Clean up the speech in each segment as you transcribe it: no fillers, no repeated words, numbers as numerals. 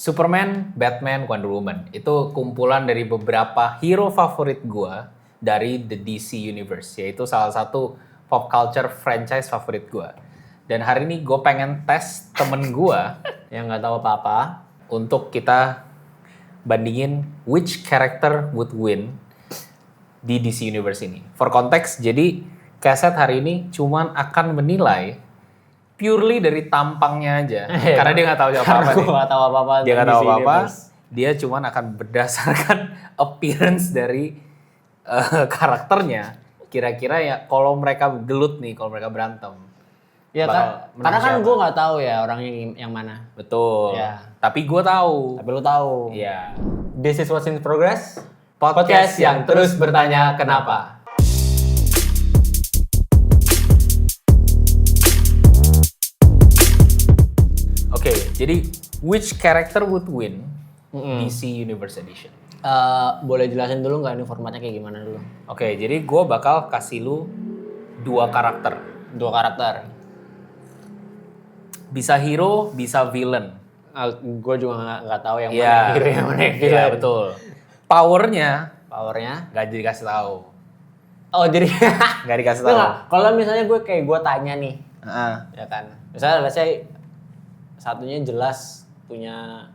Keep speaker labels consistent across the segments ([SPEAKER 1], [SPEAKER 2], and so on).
[SPEAKER 1] Superman, Batman, Wonder Woman. Itu kumpulan dari beberapa hero favorit gua dari the DC Universe. Yaitu salah satu pop culture franchise favorit gua. Dan hari ini gue pengen tes temen gua
[SPEAKER 2] yang nggak tahu apa-apa
[SPEAKER 1] untuk kita bandingin which character would win di DC Universe ini. For context, jadi Keset hari ini cuman akan menilai purely dari tampangnya aja. Karena dia nggak tahu apa-apa.
[SPEAKER 2] Gue nggak tahu apa-apa.
[SPEAKER 1] Dia nggak tahu apa-apa. Dia cuman akan berdasarkan appearance dari karakternya. Kira-kira ya kalau mereka gelut nih, kalau mereka berantem.
[SPEAKER 2] Ya kan, karena kan gue nggak tahu ya orangnya yang mana.
[SPEAKER 1] Betul.
[SPEAKER 2] Ya.
[SPEAKER 1] Tapi gue tahu.
[SPEAKER 2] Tapi lu tahu.
[SPEAKER 1] Iya.
[SPEAKER 2] This is what's in progress.
[SPEAKER 1] Podcast yang terus bertanya kenapa. Oke, jadi which character would win DC Universe Edition?
[SPEAKER 2] Boleh jelasin dulu nggak ini formatnya kayak gimana dulu?
[SPEAKER 1] Oke, jadi gue bakal kasih lu dua karakter.
[SPEAKER 2] Dua karakter.
[SPEAKER 1] Bisa hero, bisa villain.
[SPEAKER 2] Gue juga nggak tahu yang
[SPEAKER 1] Iya.
[SPEAKER 2] mana hero yang mana yang villain.
[SPEAKER 1] Iya, betul. Powernya
[SPEAKER 2] Powernya?
[SPEAKER 1] nggak dikasih tahu.
[SPEAKER 2] Oh jadi
[SPEAKER 1] Nggak dikasih tahu.
[SPEAKER 2] Nggak, kalau misalnya gue tanya nih,
[SPEAKER 1] Heeh.
[SPEAKER 2] ya kan. Misalnya let's say satunya jelas punya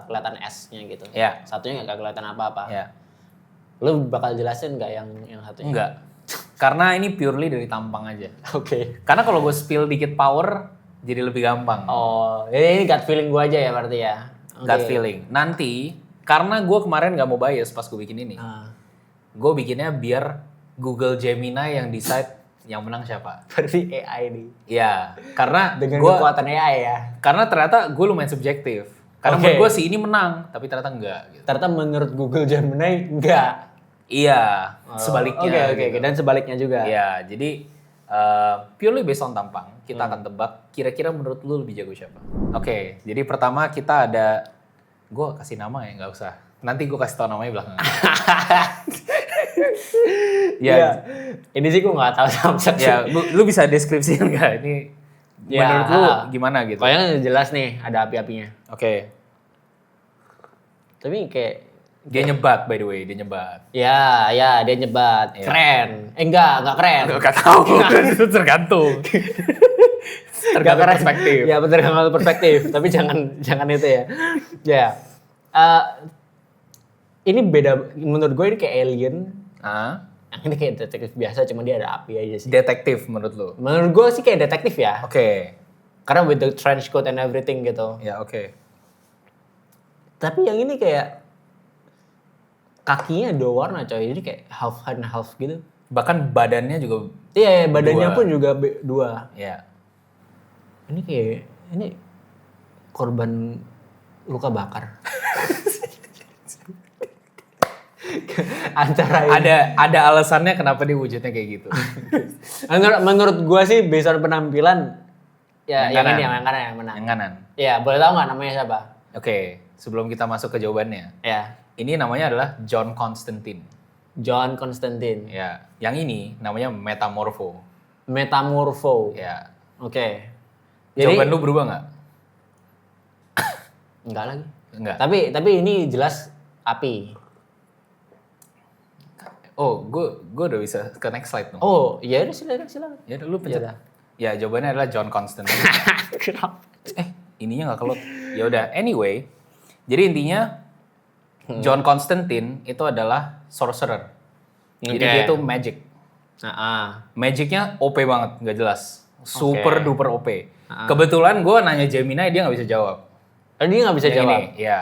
[SPEAKER 2] kelihatan S-nya gitu.
[SPEAKER 1] Iya.
[SPEAKER 2] Satunya nggak kelihatan apa-apa.
[SPEAKER 1] Ya.
[SPEAKER 2] Lu bakal jelasin nggak yang satunya?
[SPEAKER 1] Enggak. Karena ini purely dari tampang aja.
[SPEAKER 2] Oke.
[SPEAKER 1] Karena kalau gue spill dikit power, jadi lebih gampang.
[SPEAKER 2] Oh, ini gut feeling gue aja ya berarti ya.
[SPEAKER 1] Gut feeling. Nanti, karena gue kemarin gak mau bias pas gue bikin ini. Gue bikinnya biar Google Gemini yang decide yang menang siapa.
[SPEAKER 2] Berarti AI nih.
[SPEAKER 1] Iya, karena
[SPEAKER 2] Dengan
[SPEAKER 1] gue,
[SPEAKER 2] kekuatan AI ya.
[SPEAKER 1] karena ternyata gue lumayan subjektif. Karena
[SPEAKER 2] Oke.
[SPEAKER 1] menurut gue si ini menang, tapi ternyata enggak. Gitu.
[SPEAKER 2] Ternyata menurut Google Gemini enggak.
[SPEAKER 1] Iya, sebaliknya.
[SPEAKER 2] Oke.
[SPEAKER 1] gitu.
[SPEAKER 2] Dan sebaliknya juga.
[SPEAKER 1] Iya, jadi purely based on tampang, kita akan tebak kira-kira menurut lu lebih jago siapa. Oke, jadi pertama kita ada, gue kasih nama ya, nggak usah. Nanti gue kasih tau namanya belakangan.
[SPEAKER 2] Ya. Ini sih gue nggak tahu sama sekali.
[SPEAKER 1] Ya, lu bisa deskripsiin nggak ini?
[SPEAKER 2] Ya,
[SPEAKER 1] Menurut lu gimana gitu?
[SPEAKER 2] Pokoknya jelas nih ada api-apinya.
[SPEAKER 1] Oke,
[SPEAKER 2] Tapi kayak
[SPEAKER 1] dia nyebat by the way, dia nyebat.
[SPEAKER 2] ya dia nyebat.
[SPEAKER 1] Iya.
[SPEAKER 2] Keren. Enggak keren.
[SPEAKER 1] Gak tahu, itu tergantung. Tergantung
[SPEAKER 2] Nggak keren.
[SPEAKER 1] perspektif.
[SPEAKER 2] Ya betul tergantung perspektif. Tapi jangan itu ya. Ya. Ini beda menurut gue ini kayak alien. Yang ini kayak detektif biasa cuma dia ada api aja sih.
[SPEAKER 1] Detektif menurut lu?
[SPEAKER 2] Menurut gue sih kayak detektif ya.
[SPEAKER 1] Oke,
[SPEAKER 2] Karena with the trench coat and everything gitu.
[SPEAKER 1] ya oke.
[SPEAKER 2] Tapi yang ini kayak kakinya dua warna coy. Jadi kayak half and half gitu.
[SPEAKER 1] Bahkan badannya juga,
[SPEAKER 2] Iya, badannya
[SPEAKER 1] Dua.
[SPEAKER 2] pun juga dua.
[SPEAKER 1] ya.
[SPEAKER 2] Ini korban luka bakar. Antara ini.
[SPEAKER 1] Ada alasannya kenapa dia wujudnya kayak gitu.
[SPEAKER 2] menurut gua sih based on penampilan ya
[SPEAKER 1] Yang kanan.
[SPEAKER 2] yang kanan yang menang.
[SPEAKER 1] Yang kanan.
[SPEAKER 2] Iya, boleh tahu nggak namanya siapa?
[SPEAKER 1] Oke, sebelum kita masuk ke jawabannya.
[SPEAKER 2] Ya,
[SPEAKER 1] Ini namanya adalah John Constantine.
[SPEAKER 2] John Constantine.
[SPEAKER 1] Ya, yang ini namanya Metamorpho.
[SPEAKER 2] Metamorpho.
[SPEAKER 1] Ya.
[SPEAKER 2] Oke. Jadi
[SPEAKER 1] Jawaban lu berubah nggak?
[SPEAKER 2] enggak lagi.
[SPEAKER 1] Enggak.
[SPEAKER 2] Tapi ini jelas api.
[SPEAKER 1] Oh, gue udah bisa ke next slide dong.
[SPEAKER 2] Oh, iya udah silakan.
[SPEAKER 1] Ya udah lu pencet.
[SPEAKER 2] Iya dah.
[SPEAKER 1] Ya, jawabannya adalah John Constantine.
[SPEAKER 2] Kenapa?
[SPEAKER 1] Ininya nggak kelut. Ya udah, anyway. Jadi intinya John Constantine itu adalah sorcerer. Jadi
[SPEAKER 2] Oke.
[SPEAKER 1] dia tuh magic.
[SPEAKER 2] Nah,
[SPEAKER 1] Magicnya OP banget, nggak jelas. Super
[SPEAKER 2] Oke.
[SPEAKER 1] duper OP. Kebetulan gue nanya Gemini, dia nggak bisa jawab.
[SPEAKER 2] dia nggak bisa
[SPEAKER 1] Yang
[SPEAKER 2] jawab.
[SPEAKER 1] ini, ya.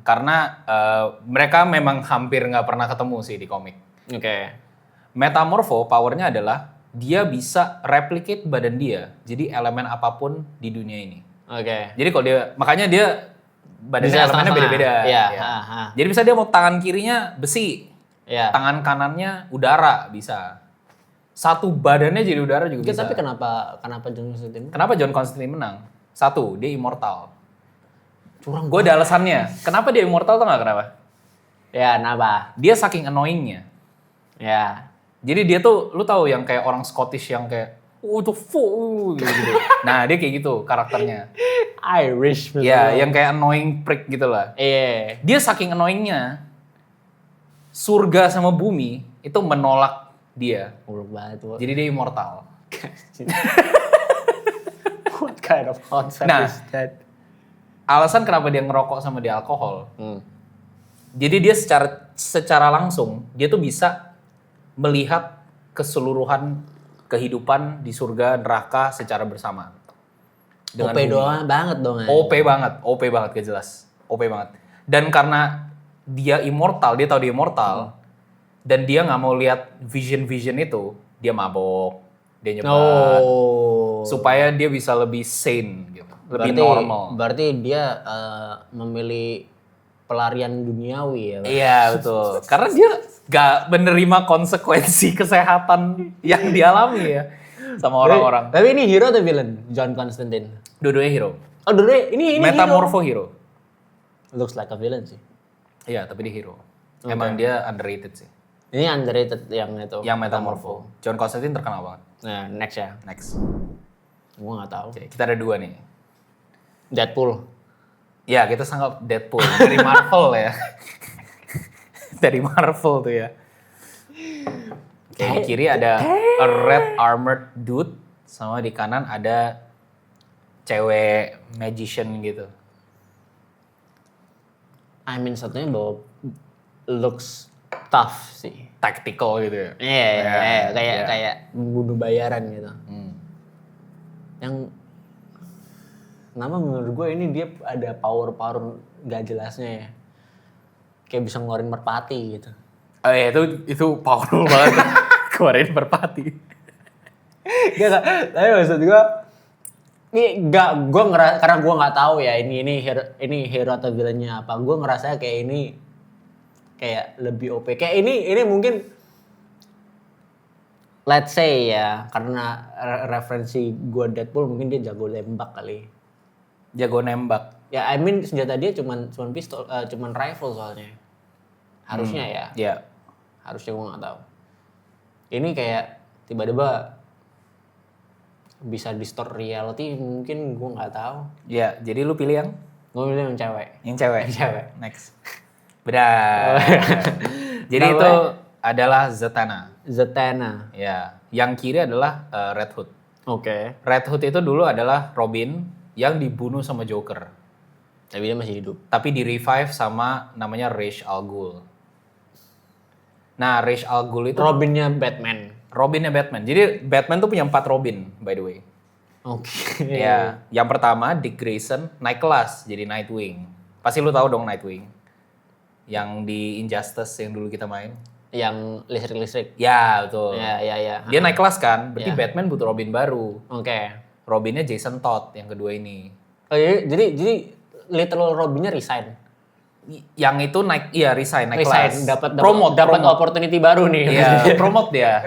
[SPEAKER 1] Karena mereka memang hampir nggak pernah ketemu sih di komik.
[SPEAKER 2] Oke.
[SPEAKER 1] Metamorpho powernya adalah dia bisa replicate badan dia jadi elemen apapun di dunia ini.
[SPEAKER 2] Oke.
[SPEAKER 1] Jadi kalau dia, makanya dia badannya
[SPEAKER 2] Bisa
[SPEAKER 1] elemennya
[SPEAKER 2] setengah-setengah.
[SPEAKER 1] beda-beda.
[SPEAKER 2] Iya,
[SPEAKER 1] Ya. Jadi bisa dia mau tangan kirinya besi,
[SPEAKER 2] Ya.
[SPEAKER 1] tangan kanannya udara bisa. Satu badannya jadi udara juga
[SPEAKER 2] Oke,
[SPEAKER 1] bisa.
[SPEAKER 2] tapi kenapa John Constantine?
[SPEAKER 1] Kenapa John Constantine menang? Satu, dia immortal.
[SPEAKER 2] Curang.
[SPEAKER 1] Gue ada alasannya. Kenapa dia immortal tau gak kenapa?
[SPEAKER 2] Ya, kenapa?
[SPEAKER 1] Dia saking annoyingnya.
[SPEAKER 2] Ya.
[SPEAKER 1] Jadi dia tuh, lu tahu yang kayak orang Scottish yang kayak, itu full gitu. Nah dia kayak gitu karakternya.
[SPEAKER 2] Irish.
[SPEAKER 1] Ya, yang kayak annoying prick gitu lah.
[SPEAKER 2] Iya.
[SPEAKER 1] Dia saking annoyingnya, surga sama bumi itu menolak dia.
[SPEAKER 2] Buruk banget.
[SPEAKER 1] Jadi dia immortal.
[SPEAKER 2] What kind of concept
[SPEAKER 1] Nah.
[SPEAKER 2] is that?
[SPEAKER 1] Alasan kenapa dia ngerokok sama dia alkohol.
[SPEAKER 2] Hmm.
[SPEAKER 1] Jadi dia secara langsung dia tuh bisa melihat keseluruhan kehidupan di surga neraka secara bersamaan.
[SPEAKER 2] OP
[SPEAKER 1] bumi.
[SPEAKER 2] doang banget dong.
[SPEAKER 1] OP banget gak jelas. OP banget. Dan karena dia immortal, dia tahu dia immortal dan dia nggak mau lihat vision itu, dia mabok, dia nyebat supaya dia bisa lebih sane gitu, lebih normal.
[SPEAKER 2] Berarti dia memilih pelarian duniawi ya.
[SPEAKER 1] Iya betul. Karena dia gak menerima konsekuensi kesehatan yang dialami ya sama orang-orang.
[SPEAKER 2] Tapi ini hero atau villain? John Constantine.
[SPEAKER 1] Dua-duanya hero.
[SPEAKER 2] Oh, dulu ini
[SPEAKER 1] Metamorpho hero.
[SPEAKER 2] Looks like a villain sih.
[SPEAKER 1] Iya, tapi dia hero. Emang dia underrated sih.
[SPEAKER 2] Ini underrated yang itu.
[SPEAKER 1] Yang Metamorpho. John Constantine terkenal banget.
[SPEAKER 2] Nah, next ya.
[SPEAKER 1] Next.
[SPEAKER 2] Gua nggak tahu.
[SPEAKER 1] Oke, kita ada dua nih.
[SPEAKER 2] Deadpool.
[SPEAKER 1] Ya, kita sanggap Deadpool dari Marvel ya. Dari Marvel tuh ya. Oke, di kiri ada a red armored dude, sama di kanan ada cewek magician gitu.
[SPEAKER 2] I mean satunya bawa looks tough sih.
[SPEAKER 1] Tactical gitu ya.
[SPEAKER 2] Iya, kayak bunuh bayaran gitu. Yang nama menurut gue ini dia ada power nggak jelasnya ya. Kayak bisa ngeluarin merpati gitu.
[SPEAKER 1] Oh iya, itu powerful banget. Keluarin merpati.
[SPEAKER 2] Gak, tapi maksud gue ini gue ngerasa karena gue nggak tahu ya ini hero atau villainnya apa. Gue ngerasa kayak ini kayak lebih OP. Kayak ini mungkin let's say ya karena referensi gue Deadpool mungkin dia jago nembak kali.
[SPEAKER 1] Jago nembak.
[SPEAKER 2] Ya I mean senjata dia cuman pistol, cuman rifle soalnya. Harusnya ya.
[SPEAKER 1] Iya.
[SPEAKER 2] Harusnya gue nggak tahu. Ini kayak tiba-tiba bisa distort reality mungkin gue nggak tahu.
[SPEAKER 1] Iya, jadi lu pilih yang?
[SPEAKER 2] Gue pilih yang cewek.
[SPEAKER 1] Yang cewek?
[SPEAKER 2] Yang cewek.
[SPEAKER 1] Next. Benar. Jadi
[SPEAKER 2] Kenapa?
[SPEAKER 1] itu adalah Zatanna.
[SPEAKER 2] Zatanna.
[SPEAKER 1] Ya, yang kiri adalah Red Hood.
[SPEAKER 2] Oke.
[SPEAKER 1] Red Hood itu dulu adalah Robin yang dibunuh sama Joker.
[SPEAKER 2] Tapi dia masih hidup.
[SPEAKER 1] Tapi di-revive sama namanya Ra's al Ghul. Nah, Ra's al Ghul itu
[SPEAKER 2] Robinnya Batman.
[SPEAKER 1] Robinnya Batman. Jadi Batman tuh punya 4 Robin, by the way.
[SPEAKER 2] Oke.
[SPEAKER 1] Ya, yang pertama Dick Grayson naik kelas jadi Nightwing. Pasti lu tahu dong Nightwing. Yang di Injustice yang dulu kita main.
[SPEAKER 2] Yang listrik-listrik.
[SPEAKER 1] Ya, betul.
[SPEAKER 2] Ya.
[SPEAKER 1] Dia naik kelas kan, berarti
[SPEAKER 2] Ya.
[SPEAKER 1] Batman butuh Robin baru.
[SPEAKER 2] Oke.
[SPEAKER 1] Robinnya Jason Todd yang kedua ini.
[SPEAKER 2] Oh, jadi Little Robinnya resign.
[SPEAKER 1] Yang itu naik kelas.
[SPEAKER 2] Dapat
[SPEAKER 1] promote.
[SPEAKER 2] opportunity baru nih.
[SPEAKER 1] Iya, promote dia.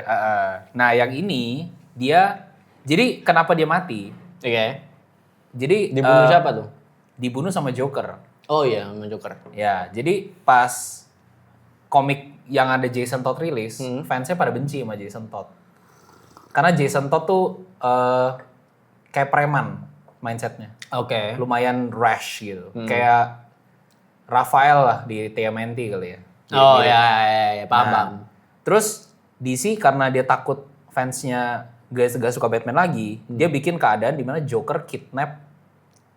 [SPEAKER 1] Nah, yang ini dia jadi kenapa dia mati?
[SPEAKER 2] Oke.
[SPEAKER 1] Jadi
[SPEAKER 2] Dibunuh siapa tuh?
[SPEAKER 1] Dibunuh sama Joker.
[SPEAKER 2] Oh iya, sama Joker.
[SPEAKER 1] Ya, jadi pas komik yang ada Jason Todd rilis, fansnya pada benci sama Jason Todd. Karena Jason Todd tuh kayak preman mindsetnya.
[SPEAKER 2] Oke.
[SPEAKER 1] Lumayan rash gitu. Kayak Rafael lah di TMNT kali ya.
[SPEAKER 2] Oh ya, paham.
[SPEAKER 1] Terus DC karena dia takut fansnya gak suka Batman lagi, dia bikin keadaan di mana Joker kidnap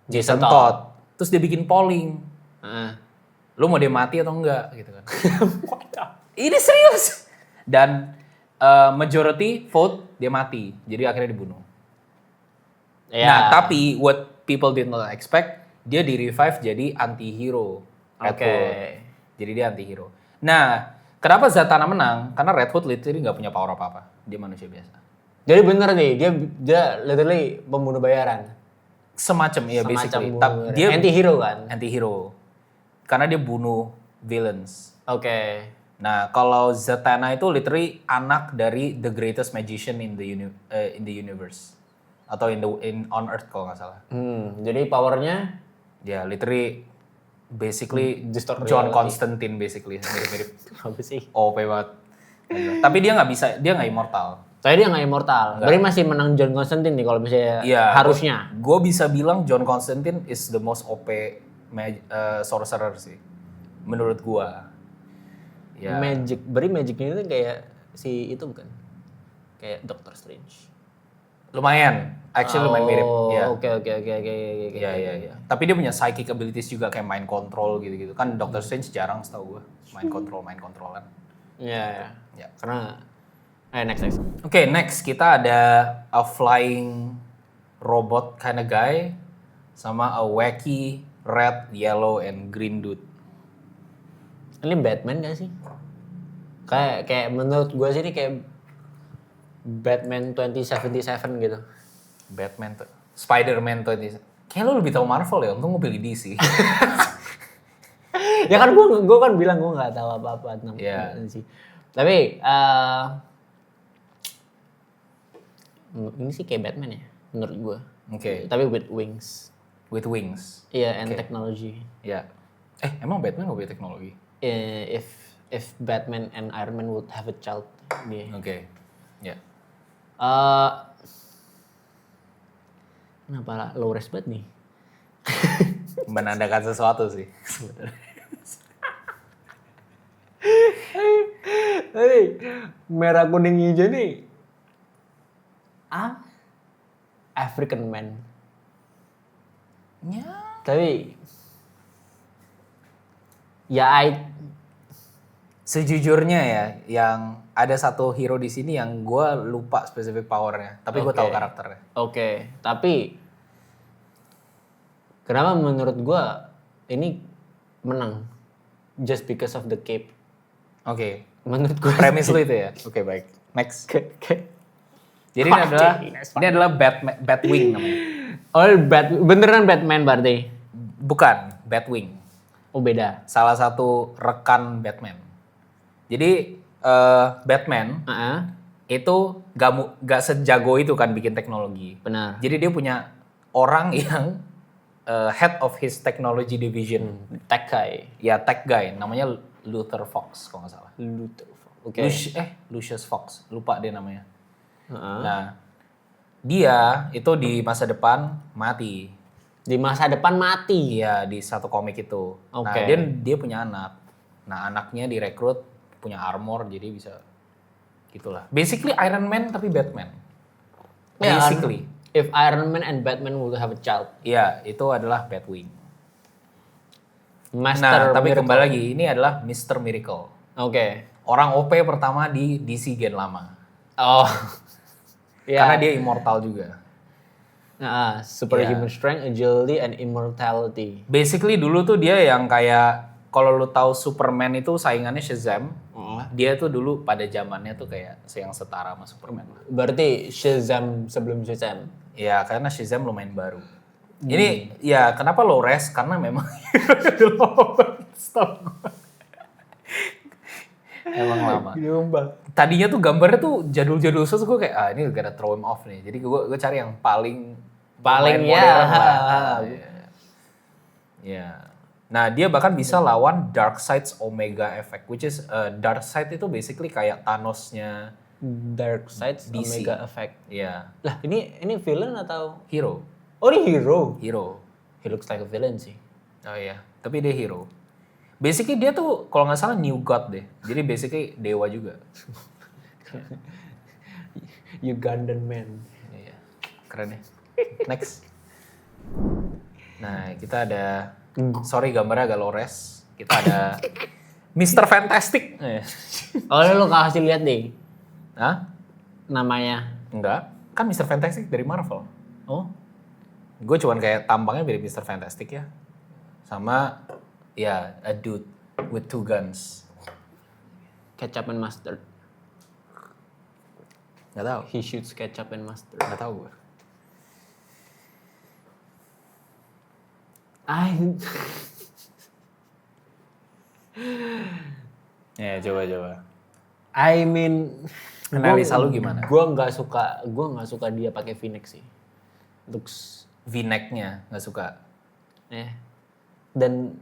[SPEAKER 1] Jason Todd. Terus dia bikin polling. Lu mau dia mati atau enggak gitu kan. Ini serius. Dan majority vote dia mati. Jadi akhirnya dibunuh.
[SPEAKER 2] Ya.
[SPEAKER 1] Nah, tapi what people did not expect, dia di-revive jadi anti-hero. Red Hood. Jadi dia anti-hero. Nah, kenapa Zatanna menang? Karena Red Hood literally nggak punya power apa-apa. Dia manusia biasa.
[SPEAKER 2] Jadi bener nih, dia literally pembunuh bayaran.
[SPEAKER 1] Semacam, ya basically.
[SPEAKER 2] Semacam
[SPEAKER 1] Dia
[SPEAKER 2] anti-hero kan?
[SPEAKER 1] anti-hero. Karena dia bunuh villains.
[SPEAKER 2] Oke.
[SPEAKER 1] Nah, kalau Zatanna itu literally anak dari the greatest magician in the universe. Atau on Earth kalau nggak salah.
[SPEAKER 2] Jadi powernya
[SPEAKER 1] Ya, literally basically
[SPEAKER 2] Distort
[SPEAKER 1] John
[SPEAKER 2] reality.
[SPEAKER 1] Constantine basically. Mirip-mirip.
[SPEAKER 2] apa sih?
[SPEAKER 1] OP banget. Tapi dia nggak immortal.
[SPEAKER 2] Tapi dia nggak immortal. Berarti masih menang John Constantine nih kalau misalnya harusnya.
[SPEAKER 1] Gue bisa bilang John Constantine is the most OP sorcerer sih. Menurut gue. Ya.
[SPEAKER 2] Berarti magicnya itu kayak si itu bukan? Kayak Doctor Strange.
[SPEAKER 1] Lumayan. Actually lumayan mirip. Ya.
[SPEAKER 2] Oke.
[SPEAKER 1] Iya. Tapi dia punya psychic abilities juga kayak mind control gitu-gitu. Kan Doctor Strange jarang setahu gue. Mind controlan.
[SPEAKER 2] Iya. Karena next.
[SPEAKER 1] Oke, next kita ada a flying robot kind of guy sama a wacky red, yellow, and green dude.
[SPEAKER 2] Ini Batman gak sih? Kayak menurut gue sih ini kayak Batman 2077 gitu.
[SPEAKER 1] Batman tuh. Spider-Man tuh. Kayaknya lu lebih tahu Marvel ya, untung gue pilih DC.
[SPEAKER 2] Ya kan gue kan bilang gue nggak tahu apa-apa tentang sih. Tapi ini sih kayak Batman ya menurut gue.
[SPEAKER 1] Oke.
[SPEAKER 2] Tapi with wings.
[SPEAKER 1] With wings.
[SPEAKER 2] Iya, and technology.
[SPEAKER 1] Iya. Emang Batman gak punya teknologi?
[SPEAKER 2] If Batman and Iron Man would have a child, dia.
[SPEAKER 1] Oke. Ya.
[SPEAKER 2] Kenapa low res banget nih?
[SPEAKER 1] Menandakan sesuatu sih.
[SPEAKER 2] Hey, merah kuning hijau nih. African man.
[SPEAKER 1] Ya.
[SPEAKER 2] Tapi
[SPEAKER 1] sejujurnya ya, yang ada satu hero di sini yang gue lupa spesifik powernya, tapi gue tahu karakternya.
[SPEAKER 2] Oke, tapi kenapa menurut gue ini menang? Just because of the cape.
[SPEAKER 1] Oke.
[SPEAKER 2] Menurut gue.
[SPEAKER 1] Premis lu itu ya. Oke, baik. Next. Jadi ini adalah Batwing namanya.
[SPEAKER 2] Beneran Batman berarti?
[SPEAKER 1] Bukan, Batwing.
[SPEAKER 2] Oh beda.
[SPEAKER 1] Salah satu rekan Batman. Jadi Batman itu gak sejago itu kan bikin teknologi.
[SPEAKER 2] Benar.
[SPEAKER 1] Jadi dia punya orang yang head of his technology division.
[SPEAKER 2] Tech guy.
[SPEAKER 1] Ya, tech guy. Namanya Luther Fox kalau nggak salah.
[SPEAKER 2] Luther Fox. Oke.
[SPEAKER 1] Lucius Fox. Lupa dia namanya. Nah, dia itu di masa depan mati.
[SPEAKER 2] Di masa depan mati?
[SPEAKER 1] Iya, di satu komik itu. Nah, dia punya anak. Nah, anaknya direkrut punya armor jadi bisa gitulah. Basically Iron Man tapi Batman. Basically.
[SPEAKER 2] If Iron Man and Batman would have a child.
[SPEAKER 1] Iya, itu adalah Batwing.
[SPEAKER 2] Master
[SPEAKER 1] tapi
[SPEAKER 2] Miracle.
[SPEAKER 1] kembali lagi, ini adalah Mr. Miracle.
[SPEAKER 2] Oke.
[SPEAKER 1] Orang OP pertama di DC Gen lama.
[SPEAKER 2] Oh.
[SPEAKER 1] Karena dia immortal juga.
[SPEAKER 2] Superhuman strength, agility, and immortality.
[SPEAKER 1] Basically dulu tuh dia yang kayak, kalau lu tahu Superman itu saingannya Shazam, dia tuh dulu pada zamannya tuh kayak yang setara sama Superman.
[SPEAKER 2] Berarti Shazam sebelum Shazam?
[SPEAKER 1] Ya, karena Shazam lumayan baru. Ini ya kenapa low res? Karena memang emang lama. Tadinya tuh gambarnya tuh jadul-jadul, terus gue kayak ini gonna throw him off nih. Jadi gue cari yang paling modern lah. Ya. Nah, dia bahkan bisa lawan Darkseid's Omega Effect, which is Darkseid itu basically kayak Thanos-nya
[SPEAKER 2] Darkseid's
[SPEAKER 1] DC.
[SPEAKER 2] Omega Effect.
[SPEAKER 1] Iya.
[SPEAKER 2] Lah, ini villain atau
[SPEAKER 1] Hero?
[SPEAKER 2] Oh, ini hero. He looks like a villain sih.
[SPEAKER 1] Oh iya, tapi dia hero. Basically dia tuh kalau nggak salah new god deh. Jadi basically dewa juga.
[SPEAKER 2] Ugandan man.
[SPEAKER 1] Iya, keren ya. Next. Nah, kita ada, sorry gambarnya agak lores. Kita ada Mr. Fantastic.
[SPEAKER 2] Oh, lu kasih lihat deh.
[SPEAKER 1] Hah?
[SPEAKER 2] Namanya.
[SPEAKER 1] Enggak, kan Mr. Fantastic dari Marvel.
[SPEAKER 2] Oh?
[SPEAKER 1] Gue cuman kayak tampangnya mirip Mr. Fantastic ya. Sama ya a dude with two guns.
[SPEAKER 2] Ketchup and mustard.
[SPEAKER 1] Gak tahu.
[SPEAKER 2] He shoots ketchup and mustard.
[SPEAKER 1] Gak tahu gue. Ya coba.
[SPEAKER 2] I mean,
[SPEAKER 1] analisa lu gimana?
[SPEAKER 2] Gue nggak suka dia pakai V-neck sih. Looks
[SPEAKER 1] V-neck-nya nggak suka.
[SPEAKER 2] Dan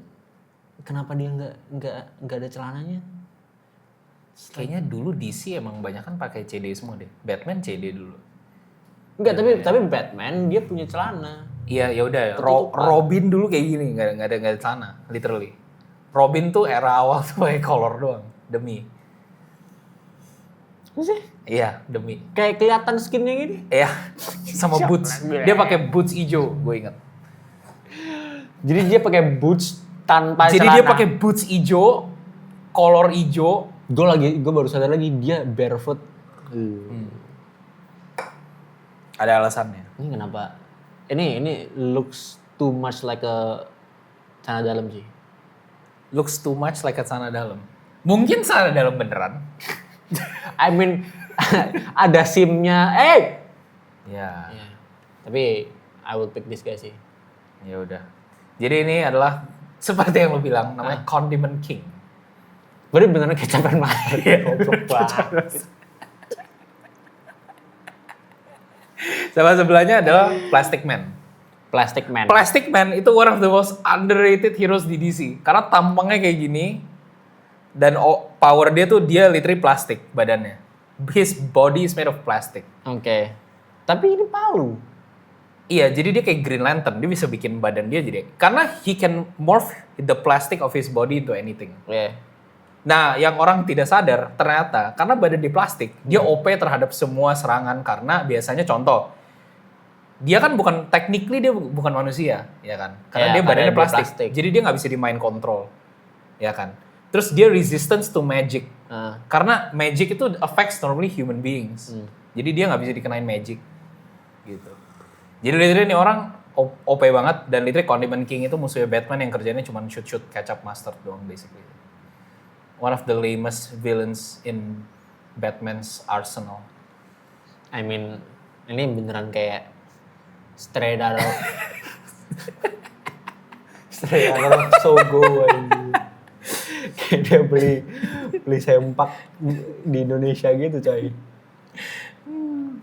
[SPEAKER 2] kenapa dia nggak ada celananya?
[SPEAKER 1] Kayaknya dulu DC emang banyak kan pakai CD semua deh. Batman CD dulu.
[SPEAKER 2] Enggak, tapi Batman dia punya celana.
[SPEAKER 1] Iya, ya udah.
[SPEAKER 2] Ketutupan.
[SPEAKER 1] Robin dulu kayak gini, nggak ada celana, literally. Robin tuh era awal tuh pakai color doang, demi.
[SPEAKER 2] Sih?
[SPEAKER 1] Iya, demi.
[SPEAKER 2] Kayak kelihatan skinnya gini.
[SPEAKER 1] Iya, sama boots. Dia pakai boots hijau, gue inget.
[SPEAKER 2] Jadi dia pakai boots tanpa
[SPEAKER 1] Jadi
[SPEAKER 2] celana.
[SPEAKER 1] dia pakai boots hijau, color hijau.
[SPEAKER 2] Gue baru sadar lagi dia barefoot.
[SPEAKER 1] Ada alasannya.
[SPEAKER 2] Ini kenapa? Ini looks too much like a celana dalam sih.
[SPEAKER 1] Looks too much like a celana dalam. Mungkin celana dalam beneran.
[SPEAKER 2] I mean ada simnya.
[SPEAKER 1] Ya,
[SPEAKER 2] Ya. Tapi I will pick this guy sih.
[SPEAKER 1] ya udah. Jadi ini adalah seperti yang lo bilang, namanya Condiment King.
[SPEAKER 2] Berarti beneran kecapan banget. Goblok banget.
[SPEAKER 1] Sama sebelahnya adalah Plastic Man.
[SPEAKER 2] Plastic Man.
[SPEAKER 1] Plastic Man itu one of the most underrated heroes di DC. Karena tampangnya kayak gini, dan power dia tuh dia literally plastik badannya. His body is made of plastic.
[SPEAKER 2] Oke. Tapi ini palu.
[SPEAKER 1] Iya, jadi dia kayak Green Lantern. Dia bisa bikin badan dia jadi... Karena he can morph the plastic of his body into anything.
[SPEAKER 2] Oke.
[SPEAKER 1] Nah, yang orang tidak sadar, ternyata karena badan dia plastik, dia OP terhadap semua serangan. Karena biasanya contoh, dia kan technically dia bukan manusia, ya kan? Karena
[SPEAKER 2] Ya,
[SPEAKER 1] dia
[SPEAKER 2] karena
[SPEAKER 1] badannya
[SPEAKER 2] dia
[SPEAKER 1] plastik.
[SPEAKER 2] plastik.
[SPEAKER 1] Jadi dia nggak bisa di mind control, ya kan? Terus dia resistance to magic. Karena magic itu affects normally human beings. Jadi dia nggak bisa dikenain magic, gitu. Jadi literally ini orang OP banget, dan literally Condiment King itu musuhnya Batman yang kerjanya cuma shoot ketchup mustard doang basically. One of the lamest villains in Batman's arsenal.
[SPEAKER 2] I mean, ini beneran kayak straight out of Sogo anjing. Kayak dia beli sempak di Indonesia gitu coy.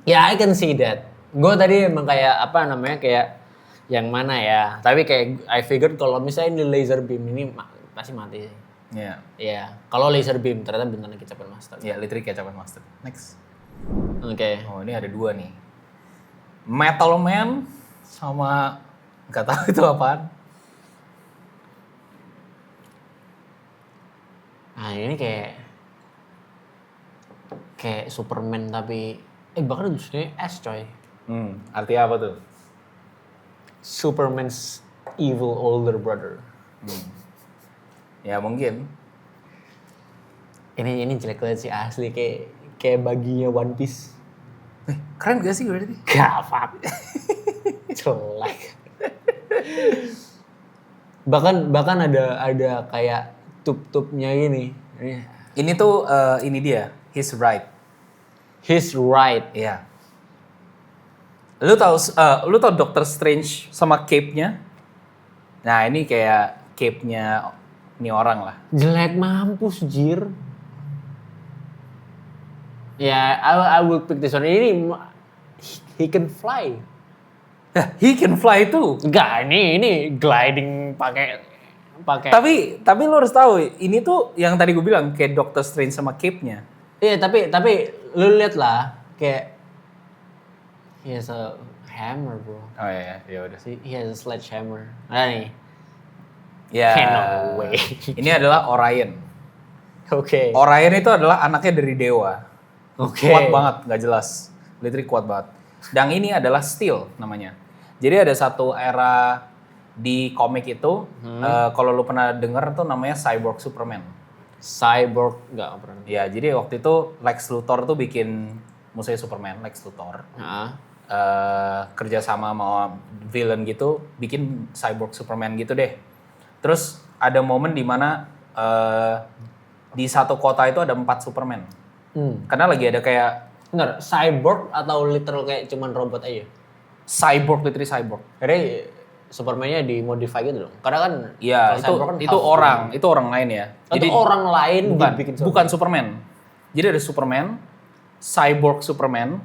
[SPEAKER 2] Ya, I can see that. Gue tadi emang kayak apa namanya kayak yang mana ya. Tapi kayak I figured kalau misalnya ini laser beam ini pasti mati sih.
[SPEAKER 1] Iya.
[SPEAKER 2] Iya, kalau laser beam ternyata beneran kecapan master.
[SPEAKER 1] Iya, literally ketchup mustard. Next.
[SPEAKER 2] Oke.
[SPEAKER 1] Oh, ini ada dua nih. Metal Man sama nggak tahu itu apaan.
[SPEAKER 2] Nah, ini kayak Superman tapi bahkan sebenarnya S coy.
[SPEAKER 1] Artinya apa tuh?
[SPEAKER 2] Superman's evil older brother.
[SPEAKER 1] Ya mungkin.
[SPEAKER 2] Ini jelek banget sih asli kayak baginya One Piece.
[SPEAKER 1] Keren gak sih berarti?
[SPEAKER 2] Gak fuck. Jelek. bahkan ada kayak tup-tupnya gini.
[SPEAKER 1] Ini tuh ini dia, His Right.
[SPEAKER 2] He's right.
[SPEAKER 1] Iya. Lu tau Doctor Strange sama cape-nya? Nah, ini kayak cape-nya ini orang lah.
[SPEAKER 2] Jelek mampus jir. Ya, I will pick this one. Ini he can fly.
[SPEAKER 1] He can fly too.
[SPEAKER 2] Enggak, ini gliding pakai.
[SPEAKER 1] Tapi lu harus tahu, ini tuh yang tadi gue bilang kayak Doctor Strange sama cape-nya.
[SPEAKER 2] Iya, tapi lu lihat lah kayak he has a hammer, bro.
[SPEAKER 1] Oh iya, ya udah.
[SPEAKER 2] See, he has a sledgehammer. Nah nih.
[SPEAKER 1] Ya.
[SPEAKER 2] No way.
[SPEAKER 1] Ini adalah Orion.
[SPEAKER 2] Oke.
[SPEAKER 1] Orion itu adalah anaknya dari dewa.
[SPEAKER 2] Oke.
[SPEAKER 1] Kuat banget, nggak jelas. Literally kuat banget. Dan ini adalah Steel namanya. Jadi ada satu era di komik itu, kalau lu pernah denger tuh namanya Cyborg Superman.
[SPEAKER 2] Cyborg nggak pernah.
[SPEAKER 1] Ya, jadi waktu itu Lex Luthor tuh bikin musuhnya Superman, Lex Luthor. Kerja sama villain gitu, bikin Cyborg Superman gitu deh. Terus ada momen di mana di satu kota itu ada 4 Superman. Karena lagi ada kayak
[SPEAKER 2] Bener, cyborg atau literal kayak cuman robot aja?
[SPEAKER 1] cyborg, literally cyborg.
[SPEAKER 2] Jadi Superman-nya dimodify gitu dong. Karena kan
[SPEAKER 1] Iya, itu orang lain ya.
[SPEAKER 2] Jadi orang lain dibikin
[SPEAKER 1] bukan Superman. Jadi ada Superman, cyborg Superman,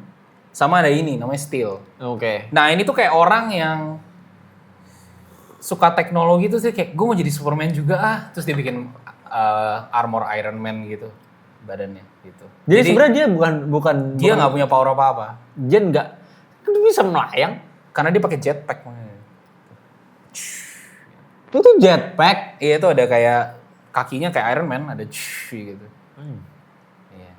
[SPEAKER 1] sama ada ini namanya Steel.
[SPEAKER 2] Oke.
[SPEAKER 1] Nah, ini tuh kayak orang yang suka teknologi tuh sih kayak gue mau jadi Superman juga terus dia bikin armor Iron Man gitu. badannya gitu.
[SPEAKER 2] Jadi sebenarnya dia bukan
[SPEAKER 1] Dia nggak punya power apa-apa.
[SPEAKER 2] Dia nggak, dia bisa melayang.
[SPEAKER 1] Karena dia pakai jetpack.
[SPEAKER 2] Itu tuh jetpack.
[SPEAKER 1] Iya, itu ada kayak kakinya kayak Iron Man, ada gitu. Iya.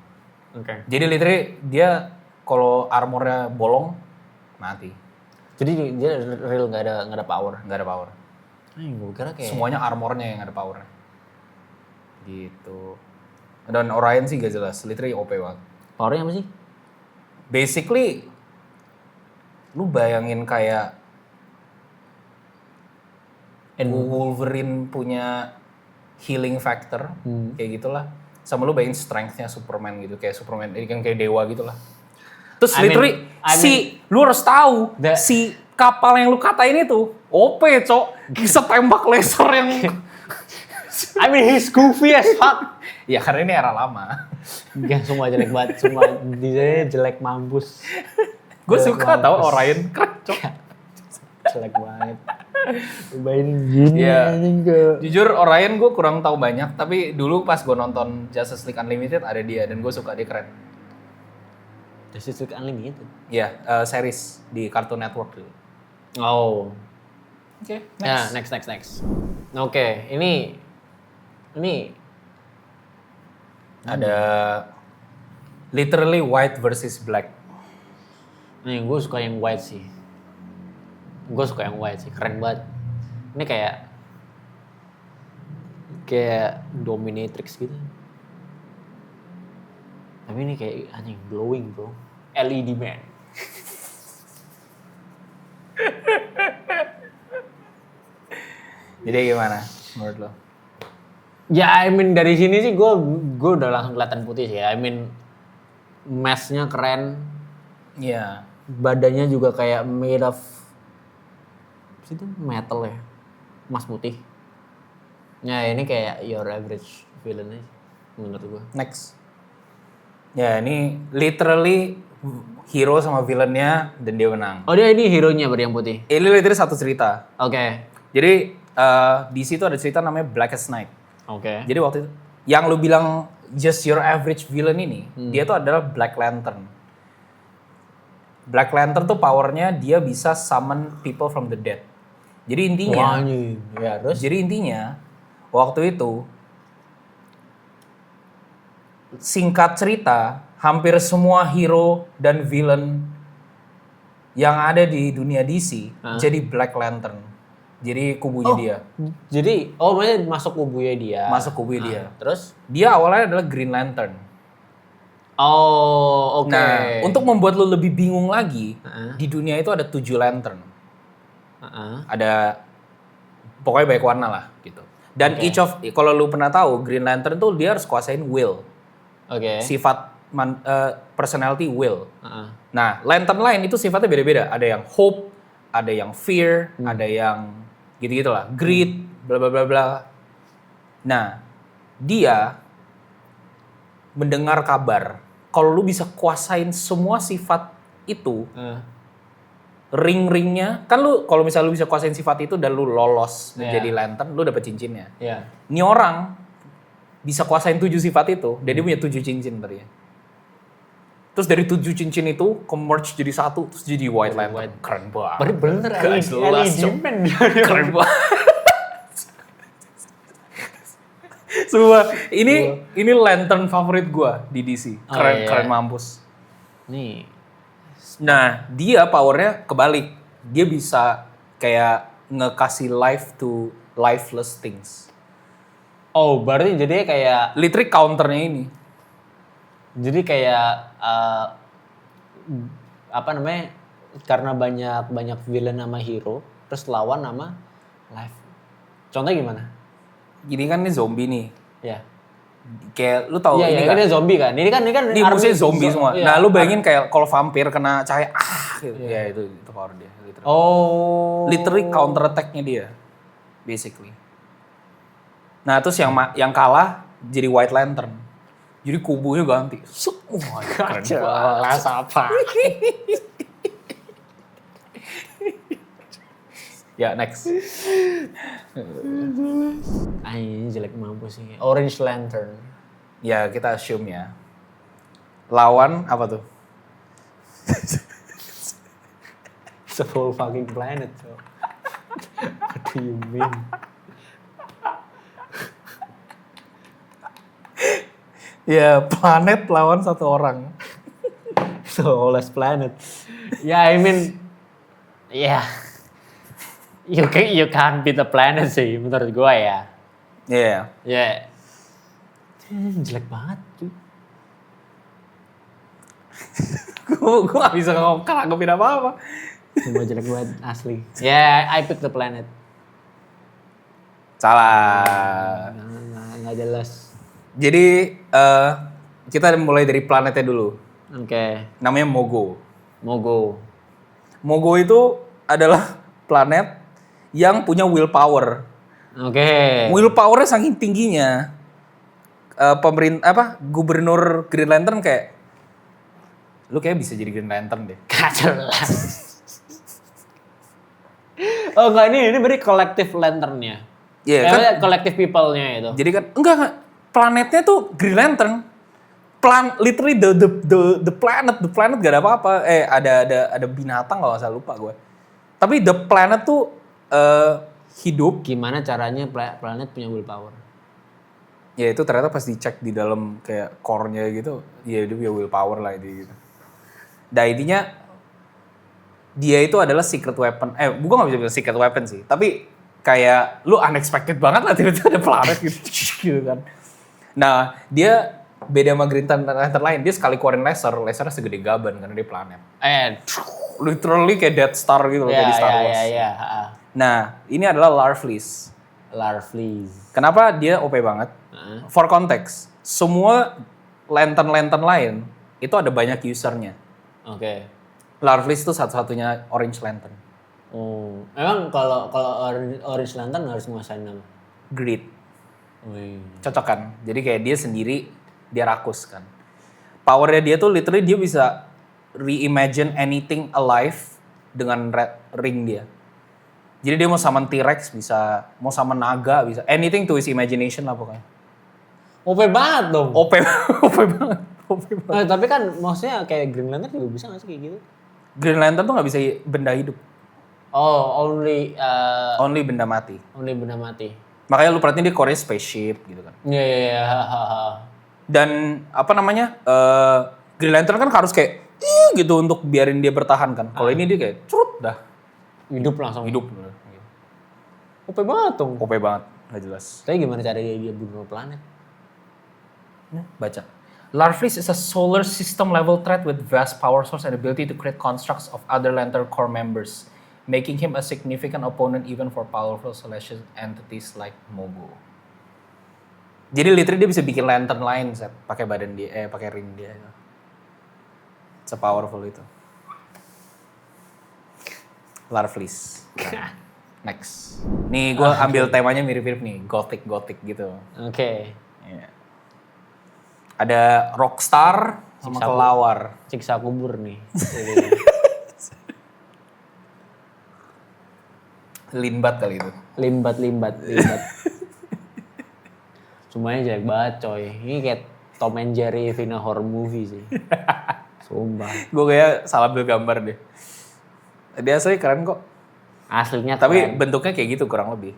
[SPEAKER 2] Oke.
[SPEAKER 1] Jadi literally dia kalau armornya bolong mati.
[SPEAKER 2] Jadi dia real nggak ada power.
[SPEAKER 1] Nggak ada power.
[SPEAKER 2] Gue kira kayak
[SPEAKER 1] Semuanya armornya yang ada power. Gitu. Dan Orion sih gak jelas, literally OP banget.
[SPEAKER 2] powernya apa sih?
[SPEAKER 1] Basically, lu bayangin kayak Wolverine punya healing factor, kayak gitulah. Sama lu bayangin strength-nya Superman gitu, kayak Superman ini kan kayak dewa gitulah. Terus literally lu harus tahu si kapal yang lu katain itu OP, Cok. Bisa tembak laser yang
[SPEAKER 2] he's goofy as fuck.
[SPEAKER 1] ya karena ini era lama.
[SPEAKER 2] Gak, semua jelek banget, semua desainnya jelek mampus.
[SPEAKER 1] Gue suka tau Orion, keren, Cok.
[SPEAKER 2] Jelek banget. Cobain gini
[SPEAKER 1] Iya.
[SPEAKER 2] anjing ke.
[SPEAKER 1] Jujur Orion gue kurang tahu banyak, tapi dulu pas gue nonton Justice League Unlimited ada dia dan gue suka, dia keren.
[SPEAKER 2] Justice League Unlimited.
[SPEAKER 1] Iya, series di Cartoon Network dulu.
[SPEAKER 2] Oh.
[SPEAKER 1] Oke,
[SPEAKER 2] Ya, next. Oke, ini
[SPEAKER 1] ada literally white versus black.
[SPEAKER 2] nih gue suka yang white sih. Keren banget. Ini kayak dominatrix gitu. Tapi ini kayak anjing glowing, bro. LED man.
[SPEAKER 1] Jadi gimana menurut lo?
[SPEAKER 2] Ya, dari sini sih gue udah langsung kelihatan putih sih. Mask-nya keren.
[SPEAKER 1] Iya.
[SPEAKER 2] Badannya juga kayak made of itu metal ya. Emas putih. Ya, ini kayak your average villain aja menurut gue.
[SPEAKER 1] Next. Ya ini literally hero sama villainnya dan dia menang.
[SPEAKER 2] Oh, dia ini hero-nya berarti yang putih.
[SPEAKER 1] Ini literally satu cerita.
[SPEAKER 2] Oke.
[SPEAKER 1] Jadi di situ ada cerita namanya Blackest Night.
[SPEAKER 2] Oke.
[SPEAKER 1] Jadi waktu itu yang lu bilang just your average villain ini, dia tuh adalah Black Lantern. Black Lantern tuh powernya dia bisa summon people from the dead. Jadi intinya,
[SPEAKER 2] ya terus?
[SPEAKER 1] Jadi intinya waktu itu singkat cerita hampir semua hero dan villain yang ada di dunia DC jadi Black Lantern. Jadi kubunya dia.
[SPEAKER 2] Jadi, maksudnya masuk kubunya dia.
[SPEAKER 1] Masuk kubunya dia.
[SPEAKER 2] Terus?
[SPEAKER 1] Dia awalnya adalah Green Lantern.
[SPEAKER 2] Oh, oke.
[SPEAKER 1] Nah, untuk membuat lu lebih bingung lagi, di dunia itu ada 7 lantern. Ada pokoknya banyak warna lah gitu. Dan kalau lu pernah tahu Green Lantern tuh dia harus kuasain will.
[SPEAKER 2] Oke.
[SPEAKER 1] Sifat personality will. Nah, lantern lain itu sifatnya beda-beda. Ada yang hope, ada yang fear, ada yang gitu-gitu lah. Greed, bla bla bla bla. Nah, dia mendengar kabar kalau lu bisa kuasain semua sifat itu, ring-ringnya, kan lu kalau misalnya lu bisa kuasain sifat itu dan lu lolos menjadi lantern, lu dapet cincinnya. Ini orang bisa kuasain 7 sifat itu, dan dia punya 7 cincin tadi. Terus dari 7 cincin itu ke-merge jadi satu, terus jadi white lantern. Keren banget.
[SPEAKER 2] Berarti bener
[SPEAKER 1] Keren banget. Semua ini lantern favorit gua di DC. Keren mampus.
[SPEAKER 2] Nih.
[SPEAKER 1] Nah, dia powernya kebalik. Dia bisa kayak ngekasih life to lifeless things.
[SPEAKER 2] Oh, berarti jadi kayak
[SPEAKER 1] Literally counternya ini.
[SPEAKER 2] jadi kayak apa namanya? Karena banyak villain sama hero, terus lawan sama life. Contohnya gimana?
[SPEAKER 1] Gini kan ini zombie nih.
[SPEAKER 2] Ya.
[SPEAKER 1] Kayak lu tahu
[SPEAKER 2] Iya,
[SPEAKER 1] ini kan?
[SPEAKER 2] ini zombie kan? Ini kan
[SPEAKER 1] Ini musuhnya zombie semua.
[SPEAKER 2] Iya.
[SPEAKER 1] Nah, lu bayangin kayak kalau vampir kena cahaya gitu. Ya itu power dia. Literally.
[SPEAKER 2] Oh.
[SPEAKER 1] Literally counter attack-nya dia. Basically. Nah, terus yang kalah jadi White Lantern. Jadi kubunya ganti. Wah, keren banget.
[SPEAKER 2] Apa?
[SPEAKER 1] Ya, next.
[SPEAKER 2] Ini jelek mampus sih. Orange Lantern.
[SPEAKER 1] Ya kita assume ya. Lawan apa tuh?
[SPEAKER 2] It's a whole fucking planet. So. What do you mean?
[SPEAKER 1] Ya planet lawan satu orang.
[SPEAKER 2] So whole planet. Yeah, I mean, yeah. You can't beat the planet sih menurut gua ya.
[SPEAKER 1] Iya.
[SPEAKER 2] Ya. Jelek banget cuy.
[SPEAKER 1] Gue gak bisa nganggepin apa-apa.
[SPEAKER 2] Cuma jelek banget asli. Yeah, I pick the planet.
[SPEAKER 1] Salah.
[SPEAKER 2] Nggak jelas.
[SPEAKER 1] Jadi kita mulai dari planetnya dulu.
[SPEAKER 2] Oke.
[SPEAKER 1] Namanya Mogo.
[SPEAKER 2] Mogo.
[SPEAKER 1] Mogo itu adalah planet yang punya willpower.
[SPEAKER 2] Oke.
[SPEAKER 1] Willpowernya saking tingginya. Gubernur Green Lantern kayak, lu kayak bisa jadi Green Lantern deh.
[SPEAKER 2] Gak jelas. Oh enggak, ini berarti collective lantern-nya.
[SPEAKER 1] Iya kan?
[SPEAKER 2] Collective people-nya itu.
[SPEAKER 1] Jadi kan enggak, planetnya tuh Green Lantern. Literally the planet gak ada apa-apa. Ada binatang kalau nggak salah, lupa gue. Tapi the planet tuh hidup.
[SPEAKER 2] Gimana caranya planet punya willpower?
[SPEAKER 1] Ya itu ternyata pas dicek di dalam kayak core-nya gitu, ya dia punya willpower lah itu gitu. Dan intinya dia itu adalah secret weapon. Gue gak bisa bilang secret weapon sih, tapi kayak lu unexpected banget lah tiba-tiba ada planet gitu kan. Nah dia beda sama Green Lantern lain, dia sekali keluarin lasernya segede gaban karena dia planet. Literally kayak Death Star gitu loh, kayak di Star Wars.
[SPEAKER 2] Iya.
[SPEAKER 1] Nah ini adalah Larfleeze. Kenapa dia OP banget? For context, semua lantern lain itu ada banyak usernya.
[SPEAKER 2] Oke.
[SPEAKER 1] Larfleeze itu satu-satunya Orange Lantern.
[SPEAKER 2] Oh, emang kalau Orange Lantern harus nguasain nama?
[SPEAKER 1] Greed.
[SPEAKER 2] Wih.
[SPEAKER 1] Cocok kan? Jadi kayak dia sendiri, dia rakus kan. Powernya dia tuh literally dia bisa reimagine anything alive dengan ring dia. Jadi dia mau summon T-Rex bisa, mau summon naga bisa, anything to his imagination lah pokoknya.
[SPEAKER 2] OP banget dong.
[SPEAKER 1] OP banget.
[SPEAKER 2] Tapi kan maksudnya kayak Green Lantern juga bisa gak sih kayak gitu?
[SPEAKER 1] Green Lantern tuh gak bisa benda hidup.
[SPEAKER 2] Oh, only
[SPEAKER 1] Benda mati.
[SPEAKER 2] only benda mati.
[SPEAKER 1] Makanya lu perhatiin dia core spaceship gitu kan.
[SPEAKER 2] Iya.
[SPEAKER 1] Dan apa namanya, Green Lantern kan harus kayak gitu untuk biarin dia bertahan kan. Kalau ini dia kayak curut dah.
[SPEAKER 2] Hidup langsung.
[SPEAKER 1] Hidup.
[SPEAKER 2] OP banget dong.
[SPEAKER 1] OP banget, gak jelas.
[SPEAKER 2] Tapi gimana cara dia bunuh planet?
[SPEAKER 1] Baca. Larfleeze is a solar system level threat with vast power source and ability to create constructs of other Lantern Corps members, making him a significant opponent even for powerful celestial entities like Mogo. Jadi literally dia bisa bikin lantern lain pakai badan dia, pakai ring dia. Se-powerful itu. Larfleeze. Next. Nih gue ambil temanya mirip-mirip nih, gothic gitu.
[SPEAKER 2] Oke.
[SPEAKER 1] Yeah. Ada rockstar sama kelawar.
[SPEAKER 2] Siksa kubur nih.
[SPEAKER 1] Limbat kali itu.
[SPEAKER 2] Limbat. Semuanya jelek banget coy. Ini kayak Tom and Jerry Vina horror movie sih. Sumpah.
[SPEAKER 1] Gue kayak salah ambil gambar deh. Dia asli keren kok.
[SPEAKER 2] Aslinya
[SPEAKER 1] Tapi
[SPEAKER 2] keren.
[SPEAKER 1] bentuknya kayak gitu kurang lebih.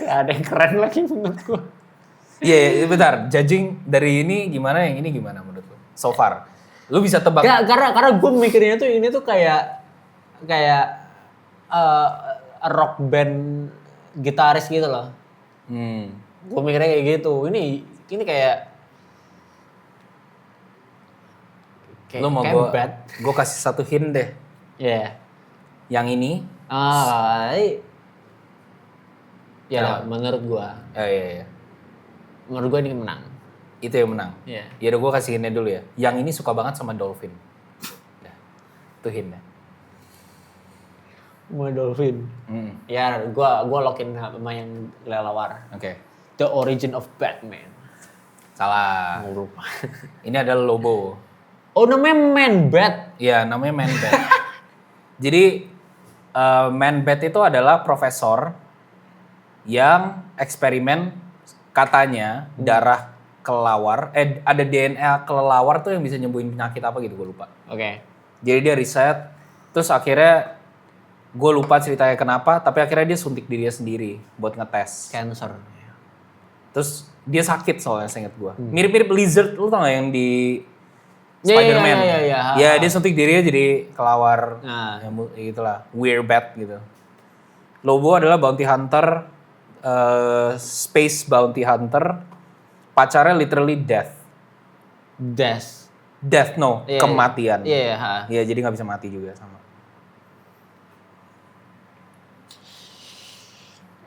[SPEAKER 2] Gak ada yang keren lagi menurut gua.
[SPEAKER 1] Iya, bentar. Judging dari ini gimana, yang ini gimana menurut lu? So far. Lu bisa tebak.
[SPEAKER 2] Gak, karena gue mikirnya tuh ini tuh kayak rock band gitaris gitu loh. Gue mikirnya kayak gitu. Ini kayak
[SPEAKER 1] lu mau gue kasih satu hint deh.
[SPEAKER 2] Iya.
[SPEAKER 1] Yang ini.
[SPEAKER 2] Ya menurut gue.
[SPEAKER 1] Iya.
[SPEAKER 2] Menurut gue ini menang.
[SPEAKER 1] Itu yang menang.
[SPEAKER 2] Iya.
[SPEAKER 1] Ya udah gue kasih hintnya dulu ya. Yang ini suka banget sama dolphin. Nah, itu hintnya.
[SPEAKER 2] Sama dolphin. Ya gue lockin sama yang lelawar.
[SPEAKER 1] Oke.
[SPEAKER 2] The Origin of Batman.
[SPEAKER 1] Salah.
[SPEAKER 2] Oh, lupa.
[SPEAKER 1] Ini adalah Lobo.
[SPEAKER 2] Oh namanya Man Bat.
[SPEAKER 1] Iya, namanya Man Bat. Jadi Man-Bat itu adalah profesor yang eksperimen katanya darah kelelawar, ada DNA kelelawar tuh yang bisa nyembuhin penyakit apa gitu, gue lupa.
[SPEAKER 2] Oke.
[SPEAKER 1] Jadi dia riset, terus akhirnya gue lupa ceritanya kenapa, tapi akhirnya dia suntik dirinya sendiri buat ngetes.
[SPEAKER 2] Cancer.
[SPEAKER 1] Terus dia sakit soalnya, seinget gue. Mirip-mirip Lizard, lu tau gak yang di
[SPEAKER 2] Iya,
[SPEAKER 1] Spider-Man?
[SPEAKER 2] iya.
[SPEAKER 1] Ya dia suntik dirinya jadi kelawar,
[SPEAKER 2] Nah.
[SPEAKER 1] ya, gitulah, Werebat gitu. Lobo adalah bounty hunter, space bounty hunter, pacarnya literally death. Death, no,
[SPEAKER 2] Iya,
[SPEAKER 1] kematian.
[SPEAKER 2] Iya.
[SPEAKER 1] Iya, jadi nggak bisa mati juga sama.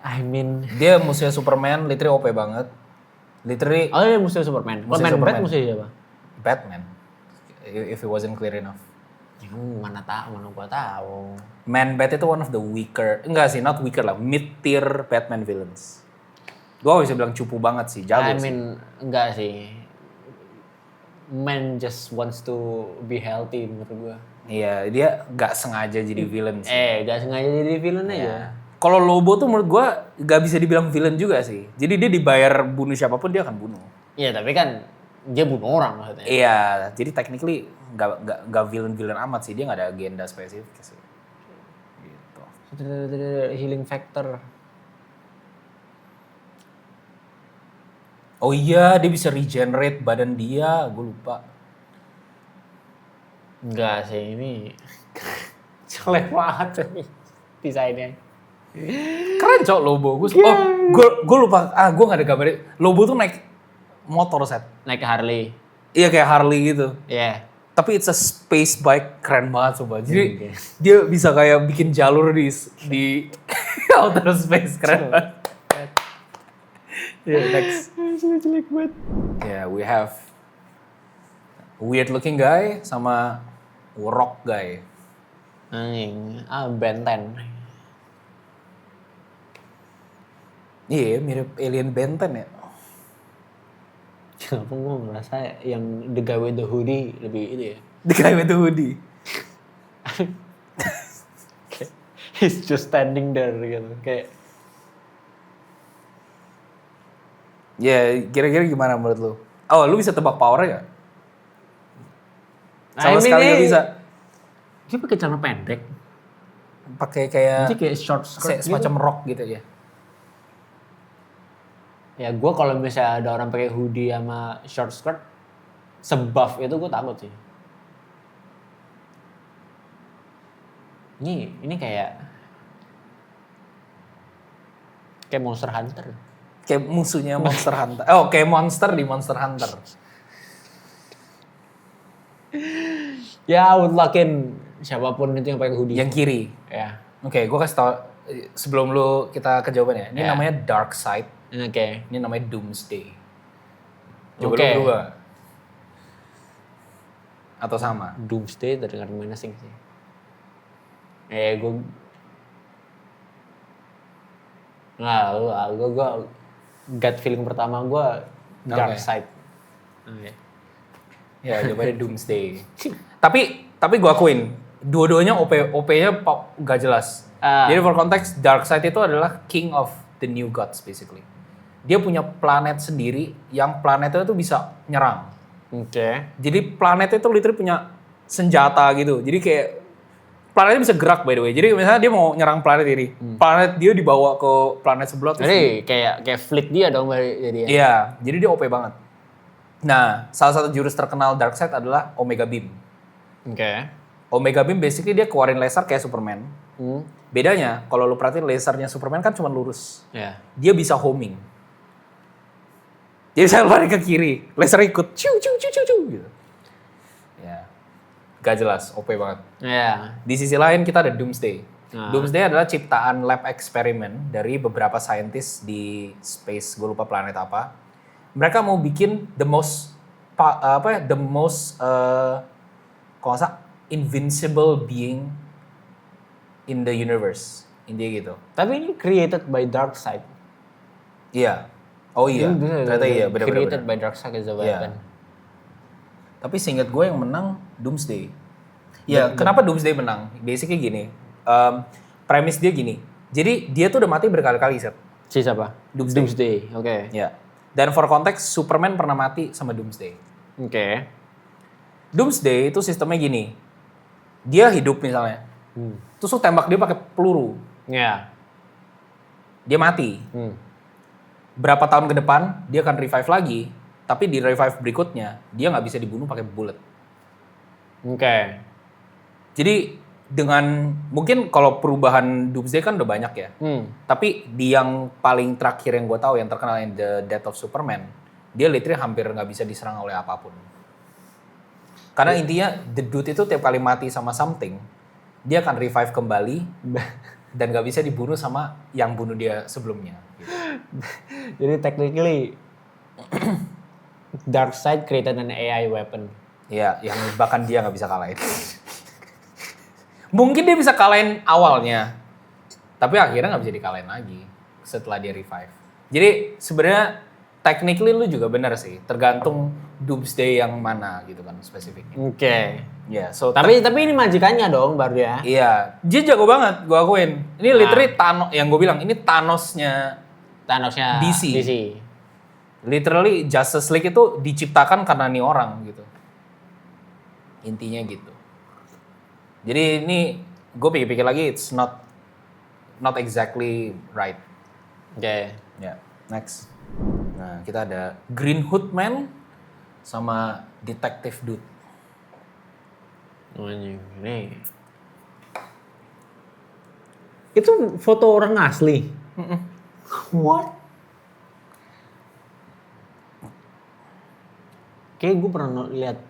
[SPEAKER 2] I mean,
[SPEAKER 1] Dia musuhnya Superman, literally OP banget. Literally
[SPEAKER 2] oh iya musuh Superman. Kalau
[SPEAKER 1] Musuh
[SPEAKER 2] Man-Bat
[SPEAKER 1] Superman.
[SPEAKER 2] musuh siapa?
[SPEAKER 1] Batman. If it wasn't clear enough.
[SPEAKER 2] Ya, mana gua tahu.
[SPEAKER 1] Man-Bat itu one of the weaker, enggak sih, not weaker lah, mid-tier Batman villains. Gua bisa bilang cupu banget sih, jago
[SPEAKER 2] I
[SPEAKER 1] sih.
[SPEAKER 2] mean, enggak sih. Man just wants to be healthy menurut gua.
[SPEAKER 1] Iya, dia nggak sengaja jadi villain sih.
[SPEAKER 2] Gak sengaja jadi villain aja.
[SPEAKER 1] Ya. Kalau Lobo tuh menurut gua nggak bisa dibilang villain juga sih. Jadi dia dibayar bunuh siapapun dia akan bunuh.
[SPEAKER 2] Iya, tapi kan dia bunuh orang maksudnya.
[SPEAKER 1] Iya, jadi technically nggak villain amat sih, dia nggak ada agenda spesifik sih. Gitu.
[SPEAKER 2] Healing factor.
[SPEAKER 1] Oh iya, dia bisa regenerate badan dia, gue lupa.
[SPEAKER 2] Enggak sih, ini jelek banget nih desainnya.
[SPEAKER 1] Keren cok Lobo. Gue lupa. Gue nggak ada gambarnya. Lobo tuh naik motor set.
[SPEAKER 2] Naik ke Harley.
[SPEAKER 1] Iya kayak Harley gitu.
[SPEAKER 2] Iya.
[SPEAKER 1] Tapi it's a space bike, keren banget coba. Jadi dia bisa kayak bikin jalur di outer space, keren banget. Yeah, next.
[SPEAKER 2] Jelek banget.
[SPEAKER 1] Yeah, we have weird looking guy sama rock guy.
[SPEAKER 2] Anjing, Ben 10.
[SPEAKER 1] Iya, mirip alien Ben 10 ya.
[SPEAKER 2] Kenapa gue ngerasa yang the guy with the hoodie lebih itu ya?
[SPEAKER 1] The guy with the hoodie.
[SPEAKER 2] He's just standing there gitu. Kayak
[SPEAKER 1] Ya, kira-kira gimana menurut lu? Oh, lu bisa tebak powernya gak? Sama sekali gak bisa.
[SPEAKER 2] Dia pakai celana pendek.
[SPEAKER 1] Pakai kayak
[SPEAKER 2] Jadi kayak short skirt gitu.
[SPEAKER 1] semacam rock gitu ya.
[SPEAKER 2] Ya gue kalau misalnya ada orang pakai hoodie sama short skirt, sebuff itu gue takut sih. Ini kayak Monster Hunter.
[SPEAKER 1] Kayak musuhnya Monster Hunter. Oh, kayak monster di Monster Hunter.
[SPEAKER 2] Ya, would lockin siapapun itu yang pakai hoodie.
[SPEAKER 1] Yang kiri.
[SPEAKER 2] Ya.
[SPEAKER 1] Oke, gue kasih tau sebelum lu kita ke jawabannya. Ini
[SPEAKER 2] Ya.
[SPEAKER 1] namanya Darkseid.
[SPEAKER 2] Oke.
[SPEAKER 1] Ini namanya Doomsday. Coba
[SPEAKER 2] Oke.
[SPEAKER 1] lu berubah. Atau sama?
[SPEAKER 2] Doomsday terdengar menacing sih. Gue gut feeling pertama gue Darkseid. Oke.
[SPEAKER 1] Ya, jawabannya Doomsday. tapi gue akuin, dua-duanya OP-nya gak jelas. Jadi for context, Darkseid itu adalah king of the new gods basically. Dia punya planet sendiri yang planetnya itu bisa nyerang.
[SPEAKER 2] Oke.
[SPEAKER 1] Jadi planetnya itu literally punya senjata gitu. Jadi kayak planetnya bisa gerak by the way. Jadi misalnya dia mau nyerang planet ini, planet dia dibawa ke planet sebelah terus.
[SPEAKER 2] Jadi kayak fleet dia dong jadi.
[SPEAKER 1] Iya, jadi dia OP banget. Nah, salah satu jurus terkenal Darkseid adalah Omega Beam.
[SPEAKER 2] Oke.
[SPEAKER 1] Omega Beam basically dia keluarin laser kayak Superman. Bedanya, kalau lu perhatiin lasernya Superman kan cuma lurus.
[SPEAKER 2] Ya.
[SPEAKER 1] Dia bisa homing. Jadi saya lari ke kiri, laser ikut ciu gitu. Ya. Gak jelas, OP banget.
[SPEAKER 2] Ya.
[SPEAKER 1] Di sisi lain kita ada Doomsday.
[SPEAKER 2] Nah.
[SPEAKER 1] Doomsday adalah ciptaan lab eksperimen dari beberapa saintis di space, gue lupa planet apa. Mereka mau bikin the most kalau nggak salah, invincible being in the universe. Intinya gitu.
[SPEAKER 2] Tapi ini created by Darkseid.
[SPEAKER 1] Iya. Oh iya. Ternyata iya,
[SPEAKER 2] Created
[SPEAKER 1] benar-benar.
[SPEAKER 2] by Darkseid as a
[SPEAKER 1] Iya.
[SPEAKER 2] weapon.
[SPEAKER 1] Tapi seingat gue yang menang Doomsday. Ya, kenapa Doomsday menang? Basically gini, Premis dia gini. Jadi dia tuh udah mati berkali-kali, Seth.
[SPEAKER 2] Si siapa? Doomsday. Oke.
[SPEAKER 1] Ya. Dan for konteks, Superman pernah mati sama Doomsday.
[SPEAKER 2] Oke.
[SPEAKER 1] Doomsday itu sistemnya gini. Dia hidup misalnya. Terus lu tembak dia pakai peluru.
[SPEAKER 2] Ya.
[SPEAKER 1] Dia mati. Berapa tahun ke depan dia akan revive lagi. Tapi di revive berikutnya dia nggak bisa dibunuh pakai bullet.
[SPEAKER 2] Oke.
[SPEAKER 1] Jadi dengan mungkin kalau perubahan Doomsday kan udah banyak ya. Tapi di yang paling terakhir yang gue tahu yang terkenal yang The Death of Superman, dia literally hampir nggak bisa diserang oleh apapun. Karena intinya the dude itu tiap kali mati sama something, dia akan revive kembali dan nggak bisa dibunuh sama yang bunuh dia sebelumnya. Gitu.
[SPEAKER 2] Jadi technically Darkseid created an AI weapon.
[SPEAKER 1] Iya, yang bahkan dia nggak bisa kalahin. Mungkin dia bisa kalahin awalnya, tapi akhirnya nggak bisa dikalahin lagi setelah dia revive. Jadi sebenarnya technically lu juga benar sih, tergantung Doomsday yang mana gitu kan spesifiknya.
[SPEAKER 2] Oke.
[SPEAKER 1] Ya, so
[SPEAKER 2] Tapi ini majikannya dong baru ya.
[SPEAKER 1] iya, dia jago banget, gue akuin. Ini literally Thanos, yang gue bilang ini Thanosnya DC. Literally Justice League itu diciptakan karena nih orang gitu. Intinya gitu. Jadi ini gue pikir-pikir lagi, it's not exactly right.
[SPEAKER 2] Oke.
[SPEAKER 1] Ya, next. Nah, kita ada Green Hood Man sama Detective Dude.
[SPEAKER 2] Ini. Itu foto orang asli. What? Kayak gue pernah lihat.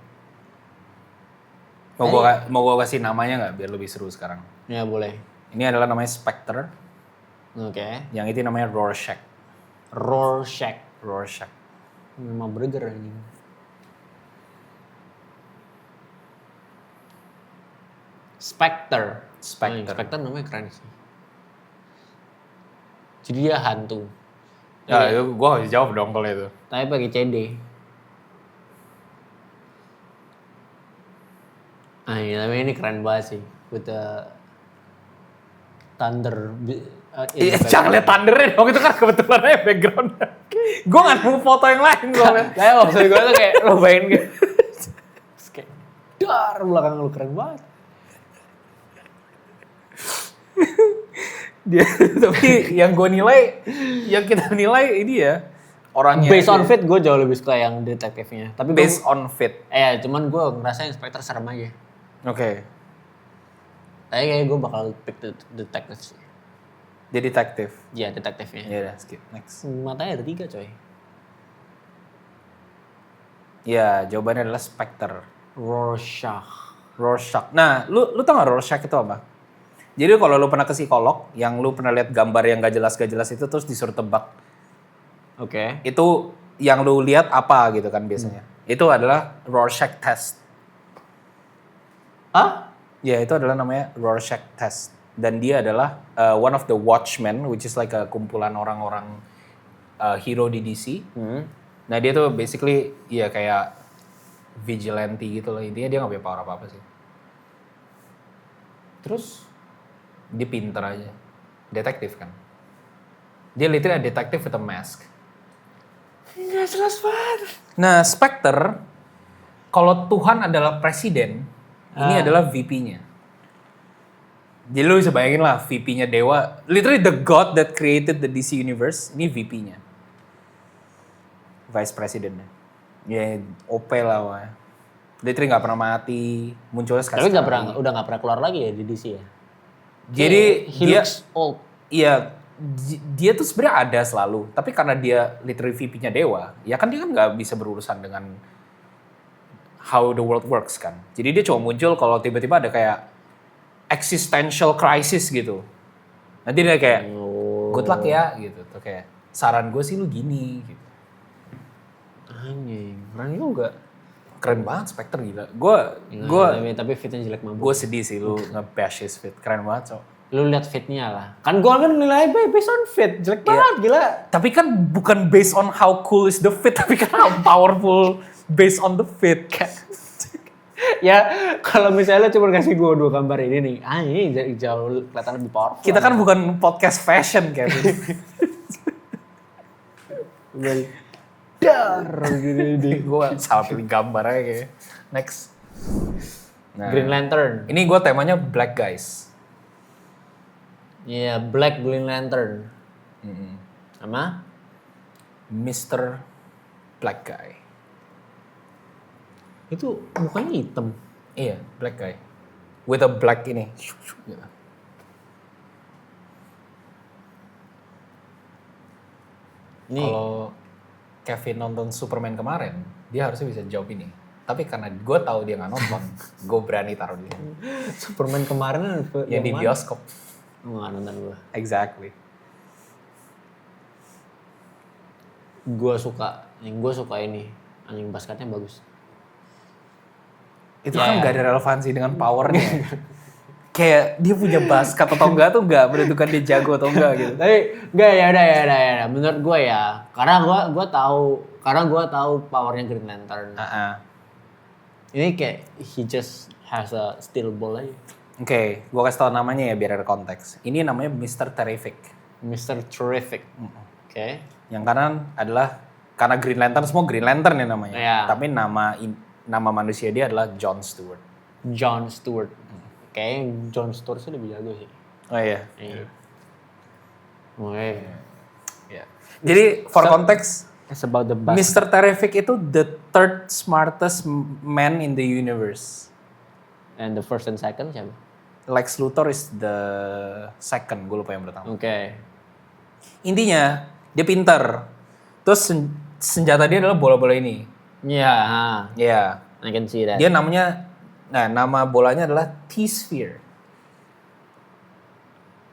[SPEAKER 1] Mau gue kasih namanya nggak biar lebih seru sekarang?
[SPEAKER 2] Ya boleh.
[SPEAKER 1] Ini adalah namanya Spectre.
[SPEAKER 2] Oke.
[SPEAKER 1] Yang itu namanya Rorschach.
[SPEAKER 2] Rorschach. Nama burger ini. Spectre. Spectre namanya keren sih. Jadi dia hantu.
[SPEAKER 1] Ya, itu gue harus jawab dong kalau itu.
[SPEAKER 2] Tapi pakai CD. Tapi ini keren banget sih. With the thunder.
[SPEAKER 1] Jangan lihat thundernya dong, itu kan kebetulan aja background. Gue nggak nemu foto yang lain soalnya.
[SPEAKER 2] Kayak maksud gue tuh kayak lo bayangin gitu. Terus kayak dar belakang lu keren banget.
[SPEAKER 1] Tapi yang kita nilai ini ya orangnya.
[SPEAKER 2] Based on fit gue jauh lebih suka yang detektifnya. Tapi
[SPEAKER 1] Based on fit.
[SPEAKER 2] Cuman gue ngerasa Inspector serem aja.
[SPEAKER 1] Oke.
[SPEAKER 2] Tapi kayaknya gue bakal pick detektif sih.
[SPEAKER 1] Dia detektif.
[SPEAKER 2] Iya detektifnya.
[SPEAKER 1] Ya udah skip next.
[SPEAKER 2] Matanya ada 3 coy.
[SPEAKER 1] Ya jawabannya adalah Spectre.
[SPEAKER 2] Rorschach.
[SPEAKER 1] Nah lu tau gak Rorschach itu apa? Jadi kalau lu pernah ke psikolog, yang lu pernah lihat gambar yang gak jelas itu terus disuruh tebak.
[SPEAKER 2] Oke.
[SPEAKER 1] Itu yang lu lihat apa gitu kan biasanya. Itu adalah Rorschach test.
[SPEAKER 2] Hah?
[SPEAKER 1] Ya itu adalah namanya Rorschach test. Dan dia adalah one of the Watchmen, which is like a kumpulan orang-orang hero di DC. Nah dia tuh basically ya kayak vigilante gitu loh. Intinya dia gak punya power apa-apa sih. Terus dia pinter aja. Detektif kan. Dia literally detektif with a mask.
[SPEAKER 2] Nggak jelas banget.
[SPEAKER 1] Nah, Spectre, kalau Tuhan adalah presiden, ini adalah VP-nya. Jadi lu bisa bayangin lah, VP-nya dewa. Literally the God that created the DC Universe, ini VP-nya. Vice President-nya. Ya, OP lah wah. Literally gak pernah mati, munculnya sekali.
[SPEAKER 2] Tapi udah nggak pernah keluar lagi ya di DC ya?
[SPEAKER 1] Jadi
[SPEAKER 2] he
[SPEAKER 1] dia
[SPEAKER 2] looks old.
[SPEAKER 1] Iya, dia tuh sebenarnya ada selalu, tapi karena dia literally VP-nya dewa, ya kan dia kan nggak bisa berurusan dengan how the world works kan. Jadi dia cuma muncul kalau tiba-tiba ada kayak existential crisis gitu. Nanti dia kayak good luck ya gitu, tuh kayak saran gue sih lu gini gitu.
[SPEAKER 2] Anjing, keren juga.
[SPEAKER 1] Keren banget Spectre gila.
[SPEAKER 2] Tapi fitnya jelek mabuk.
[SPEAKER 1] Gue sedih sih lu nge-bash his fit. Keren banget, so.
[SPEAKER 2] Lu lihat fitnya lah. Kan gue kan nilai based on fit. Jelek banget, gila.
[SPEAKER 1] Tapi kan bukan based on how cool is the fit, tapi kan how powerful based on the fit.
[SPEAKER 2] Ya kalau misalnya cuma kasih gue 2 gambar ini nih, ini jauh kelihatan lebih powerful.
[SPEAKER 1] Kita kan bukan podcast fashion Kevin.
[SPEAKER 2] Dar gini.
[SPEAKER 1] Gue salah pilih gambar aja kayaknya. Next. Nah,
[SPEAKER 2] Green Lantern.
[SPEAKER 1] ini gue temanya black guys.
[SPEAKER 2] Iya, Black Green Lantern. Sama?
[SPEAKER 1] Mr. Black Guy.
[SPEAKER 2] Itu mukanya hitam.
[SPEAKER 1] Iya, black guy. With a black ini. Gitu.
[SPEAKER 2] Ini
[SPEAKER 1] Kalau Kevin nonton Superman kemarin, dia harusnya bisa jawab ini. Tapi karena gue tahu dia nggak nonton, gue berani taruh dia.
[SPEAKER 2] Superman kemarin
[SPEAKER 1] Yang di
[SPEAKER 2] mana?
[SPEAKER 1] bioskop.
[SPEAKER 2] Nggak nonton gue.
[SPEAKER 1] Exactly.
[SPEAKER 2] Gue suka ini. Anjing basketnya bagus.
[SPEAKER 1] Itu
[SPEAKER 2] Ya,
[SPEAKER 1] kan nggak ada relevansi dengan powernya. Kayak dia punya basket atau enggak tuh nggak menentukan dia jago atau enggak gitu.
[SPEAKER 2] Tapi enggak ya udah. Menurut gue ya, karena gue tahu powernya Green Lantern. Ini kayak he just has a steel ball aja.
[SPEAKER 1] Oke, gue kasih tau namanya ya biar ada konteks. Ini namanya Mr. Terrific.
[SPEAKER 2] Mr. Terrific. Oke.
[SPEAKER 1] Yang kanan adalah karena Green Lantern semua Green Lantern ya namanya.
[SPEAKER 2] Iya.
[SPEAKER 1] Tapi nama manusia dia adalah John Stewart.
[SPEAKER 2] John Stewart. Kayaknya John Stewart sih lebih jago sih.
[SPEAKER 1] Oh iya.
[SPEAKER 2] Iya. Oke.
[SPEAKER 1] Iya. Jadi for context,
[SPEAKER 2] It's about the basket.
[SPEAKER 1] Mr. Terrific itu the third smartest man in the universe.
[SPEAKER 2] And the first and second siapa?
[SPEAKER 1] Lex Luthor is the second, gue lupa yang pertama.
[SPEAKER 2] Oke.
[SPEAKER 1] Intinya dia pintar. Terus senjata dia adalah bola-bola ini.
[SPEAKER 2] Iya,
[SPEAKER 1] Ya,
[SPEAKER 2] I can see that.
[SPEAKER 1] dia nama bolanya adalah T-Sphere.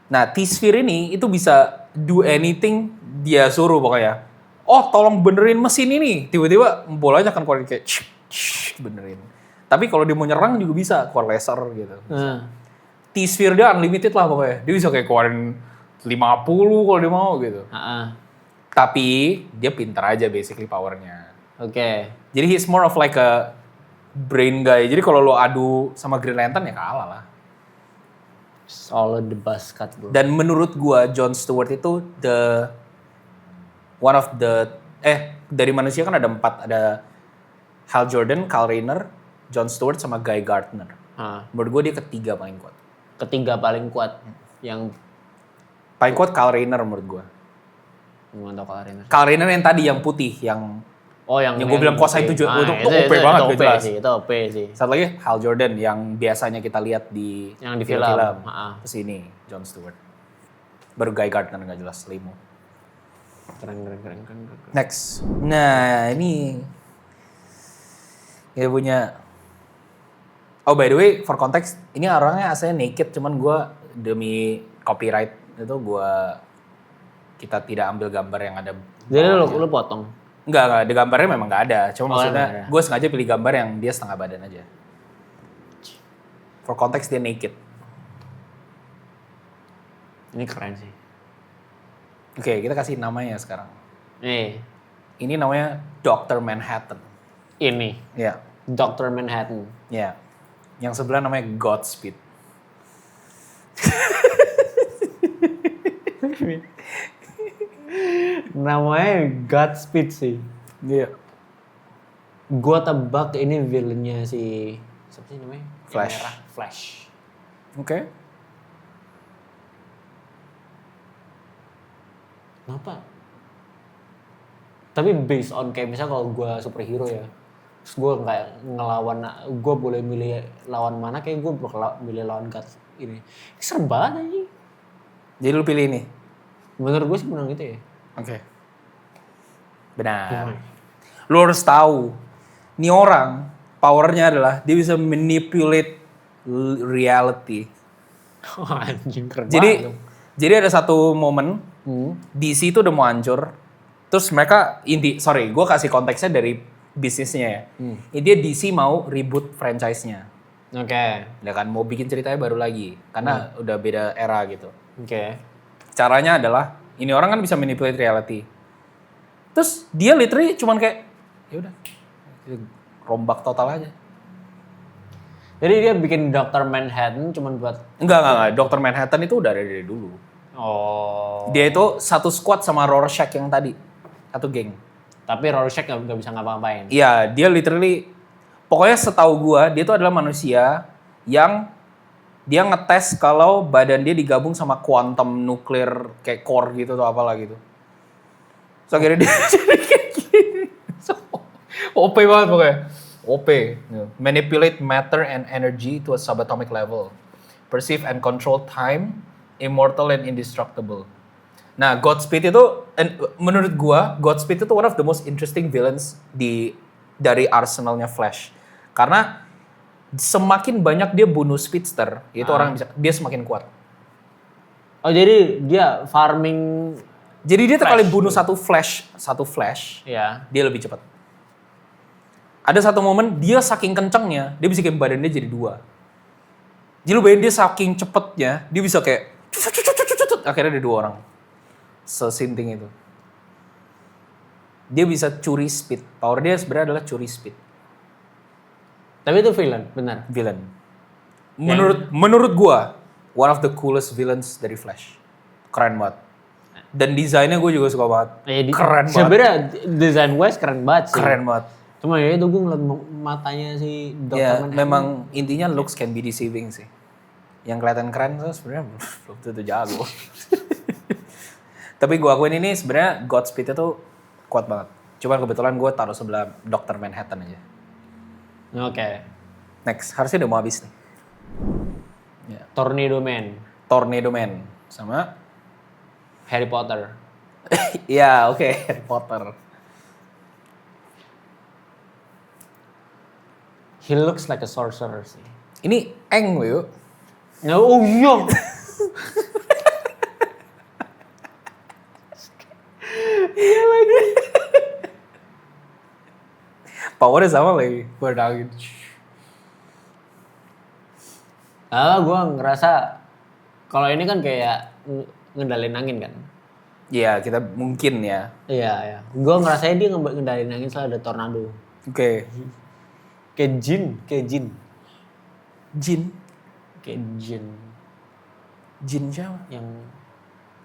[SPEAKER 1] Nah, T-Sphere ini itu bisa do anything dia suruh pokoknya. Oh, tolong benerin mesin ini. Tiba-tiba bolanya akan keluar kayak benerin. Tapi kalau dia mau nyerang juga bisa keluar laser gitu. T-Sphere dia unlimited lah pokoknya. Dia bisa kayak keluarin 50 kalau dia mau gitu. Tapi dia pintar aja basically powernya.
[SPEAKER 2] Oke.
[SPEAKER 1] Jadi he's more of like a brain guy. Jadi kalau lo adu sama Green Lantern ya kalah lah.
[SPEAKER 2] Solid the basket bro.
[SPEAKER 1] Dan menurut gua John Stewart itu one of the dari manusia kan ada 4, ada Hal Jordan, Kyle Rayner, John Stewart sama Guy Gardner. Menurut gua dia ketiga paling kuat.
[SPEAKER 2] Ketiga paling kuat yang
[SPEAKER 1] Paling kuat Kyle Rayner menurut gua.
[SPEAKER 2] Gimana tau Kyle Rayner?
[SPEAKER 1] Kyle Rayner yang tadi yang putih yang
[SPEAKER 2] yang
[SPEAKER 1] gue bilang kuasa itu juga itu OP banget
[SPEAKER 2] itu
[SPEAKER 1] gitu jelas.
[SPEAKER 2] Itu OP sih.
[SPEAKER 1] Satu lagi Hal Jordan yang biasanya kita lihat di
[SPEAKER 2] Yang di film.
[SPEAKER 1] Terus ini John Stewart. Baru Guy Gardner nggak jelas limo.
[SPEAKER 2] Keren.
[SPEAKER 1] Next. Nah ini dia punya. Oh by the way for context ini orangnya aslinya naked cuman gue demi copyright itu kita tidak ambil gambar yang ada.
[SPEAKER 2] Jadi lu potong.
[SPEAKER 1] Enggak, di gambarnya memang nggak ada. Cuma maksudnya
[SPEAKER 2] ada.
[SPEAKER 1] gue sengaja pilih gambar yang dia setengah badan aja. For context dia naked.
[SPEAKER 2] Ini keren sih.
[SPEAKER 1] Oke, kita kasih namanya sekarang.
[SPEAKER 2] Ini
[SPEAKER 1] namanya Dr. Manhattan.
[SPEAKER 2] Ini
[SPEAKER 1] Ya.
[SPEAKER 2] Dr. Manhattan.
[SPEAKER 1] Ya. Yang sebelah namanya Godspeed.
[SPEAKER 2] Namanya Godspeed sih.
[SPEAKER 1] Iya.
[SPEAKER 2] Gua tebak ini villainnya si siapa sih namanya?
[SPEAKER 1] Flash.
[SPEAKER 2] Yang merah. Flash.
[SPEAKER 1] Oke.
[SPEAKER 2] Kenapa? Tapi based on kayak misalnya kalau gue superhero ya, terus gue kayak ngelawan, gue boleh milih lawan mana, kayak gue milih lawan God ini. Serem banget aja.
[SPEAKER 1] Jadi lu pilih ini?
[SPEAKER 2] Menurut gue sih menang itu ya.
[SPEAKER 1] Oke. Benar. Lu harus tahu, nih orang powernya adalah dia bisa manipulate reality.
[SPEAKER 2] Anjing keren
[SPEAKER 1] Jadi
[SPEAKER 2] banget.
[SPEAKER 1] jadi ada satu momen DC itu udah mau hancur. Terus mereka gue kasih konteksnya dari bisnisnya ya. Dia DC mau reboot franchise-nya.
[SPEAKER 2] Oke.
[SPEAKER 1] Ya kan mau bikin ceritanya baru lagi karena udah beda era gitu.
[SPEAKER 2] Oke.
[SPEAKER 1] Caranya adalah ini orang kan bisa manipulate reality. Terus dia literally cuman kayak ya udah rombak total aja.
[SPEAKER 2] Jadi dia bikin Dr. Manhattan cuman buat...
[SPEAKER 1] Enggak. Dr. Manhattan itu udah ada dari dulu.
[SPEAKER 2] Oh.
[SPEAKER 1] Dia itu satu squad sama Rorschach yang tadi. Satu geng.
[SPEAKER 2] Tapi Rorschach nggak bisa ngapa-ngapain.
[SPEAKER 1] Iya, dia literally... Pokoknya setahu gua, dia itu adalah manusia yang dia ngetes kalau badan dia digabung sama quantum nuclear kayak core gitu atau apalah gitu. So akhirnya dia jadi kayak gini. So, OP banget pokoknya. OP. Manipulate matter and energy to a subatomic level. Perceive and control time, immortal and indestructible. Nah, Godspeed itu menurut gua, Godspeed itu one of the most interesting villains dari arsenalnya Flash. Karena semakin banyak dia bunuh speedster, itu orang dia semakin kuat.
[SPEAKER 2] Oh, jadi dia farming.
[SPEAKER 1] Jadi dia sekali bunuh satu flash,
[SPEAKER 2] Ya.
[SPEAKER 1] dia lebih cepat. Ada satu momen dia saking kencengnya, dia bisa kayak badan dia jadi 2. Jadi lu bayangin dia saking cepetnya, dia bisa kayak akhirnya ada 2 orang. Sesinting itu. Dia bisa curi speed. Power dia sebenarnya adalah curi speed.
[SPEAKER 2] Tapi itu villain, benar.
[SPEAKER 1] Villain. Menurut gua, one of the coolest villains dari Flash. Keren banget. Dan desainnya gue juga suka banget. Keren banget.
[SPEAKER 2] Sebenarnya desain wise keren banget sih.
[SPEAKER 1] Keren banget.
[SPEAKER 2] Cuma ya itu gue ngeliat matanya si Dr.
[SPEAKER 1] Ya,
[SPEAKER 2] Manhattan.
[SPEAKER 1] memang intinya looks can be deceiving sih. Yang kelihatan keren tuh sebenarnya belum tentu jago. Tapi gue akuin ini sebenarnya Godspeed itu kuat banget. Cuma kebetulan gue taruh sebelah Dr. Manhattan aja.
[SPEAKER 2] Oke.
[SPEAKER 1] Next, harusnya udah mau habis nih. Ya.
[SPEAKER 2] Tornado Man.
[SPEAKER 1] Tornado Man sama
[SPEAKER 2] Harry Potter.
[SPEAKER 1] Iya, oke. Harry Potter.
[SPEAKER 2] He looks like a sorcerer sih.
[SPEAKER 1] Ini Eng, Will.
[SPEAKER 2] Oh iya. Iya lagi.
[SPEAKER 1] Powernya sama lagi. Berdangin.
[SPEAKER 2] Gue ngerasa kalau ini kan kayak ngendalin angin kan.
[SPEAKER 1] Iya, kita mungkin ya.
[SPEAKER 2] Iya, iya. Gue ngerasanya dia ngendalin angin selalu ada tornado.
[SPEAKER 1] Oke.
[SPEAKER 2] Kayak jin.
[SPEAKER 1] Jin.
[SPEAKER 2] Kayak jin.
[SPEAKER 1] Jin siapa?
[SPEAKER 2] Yang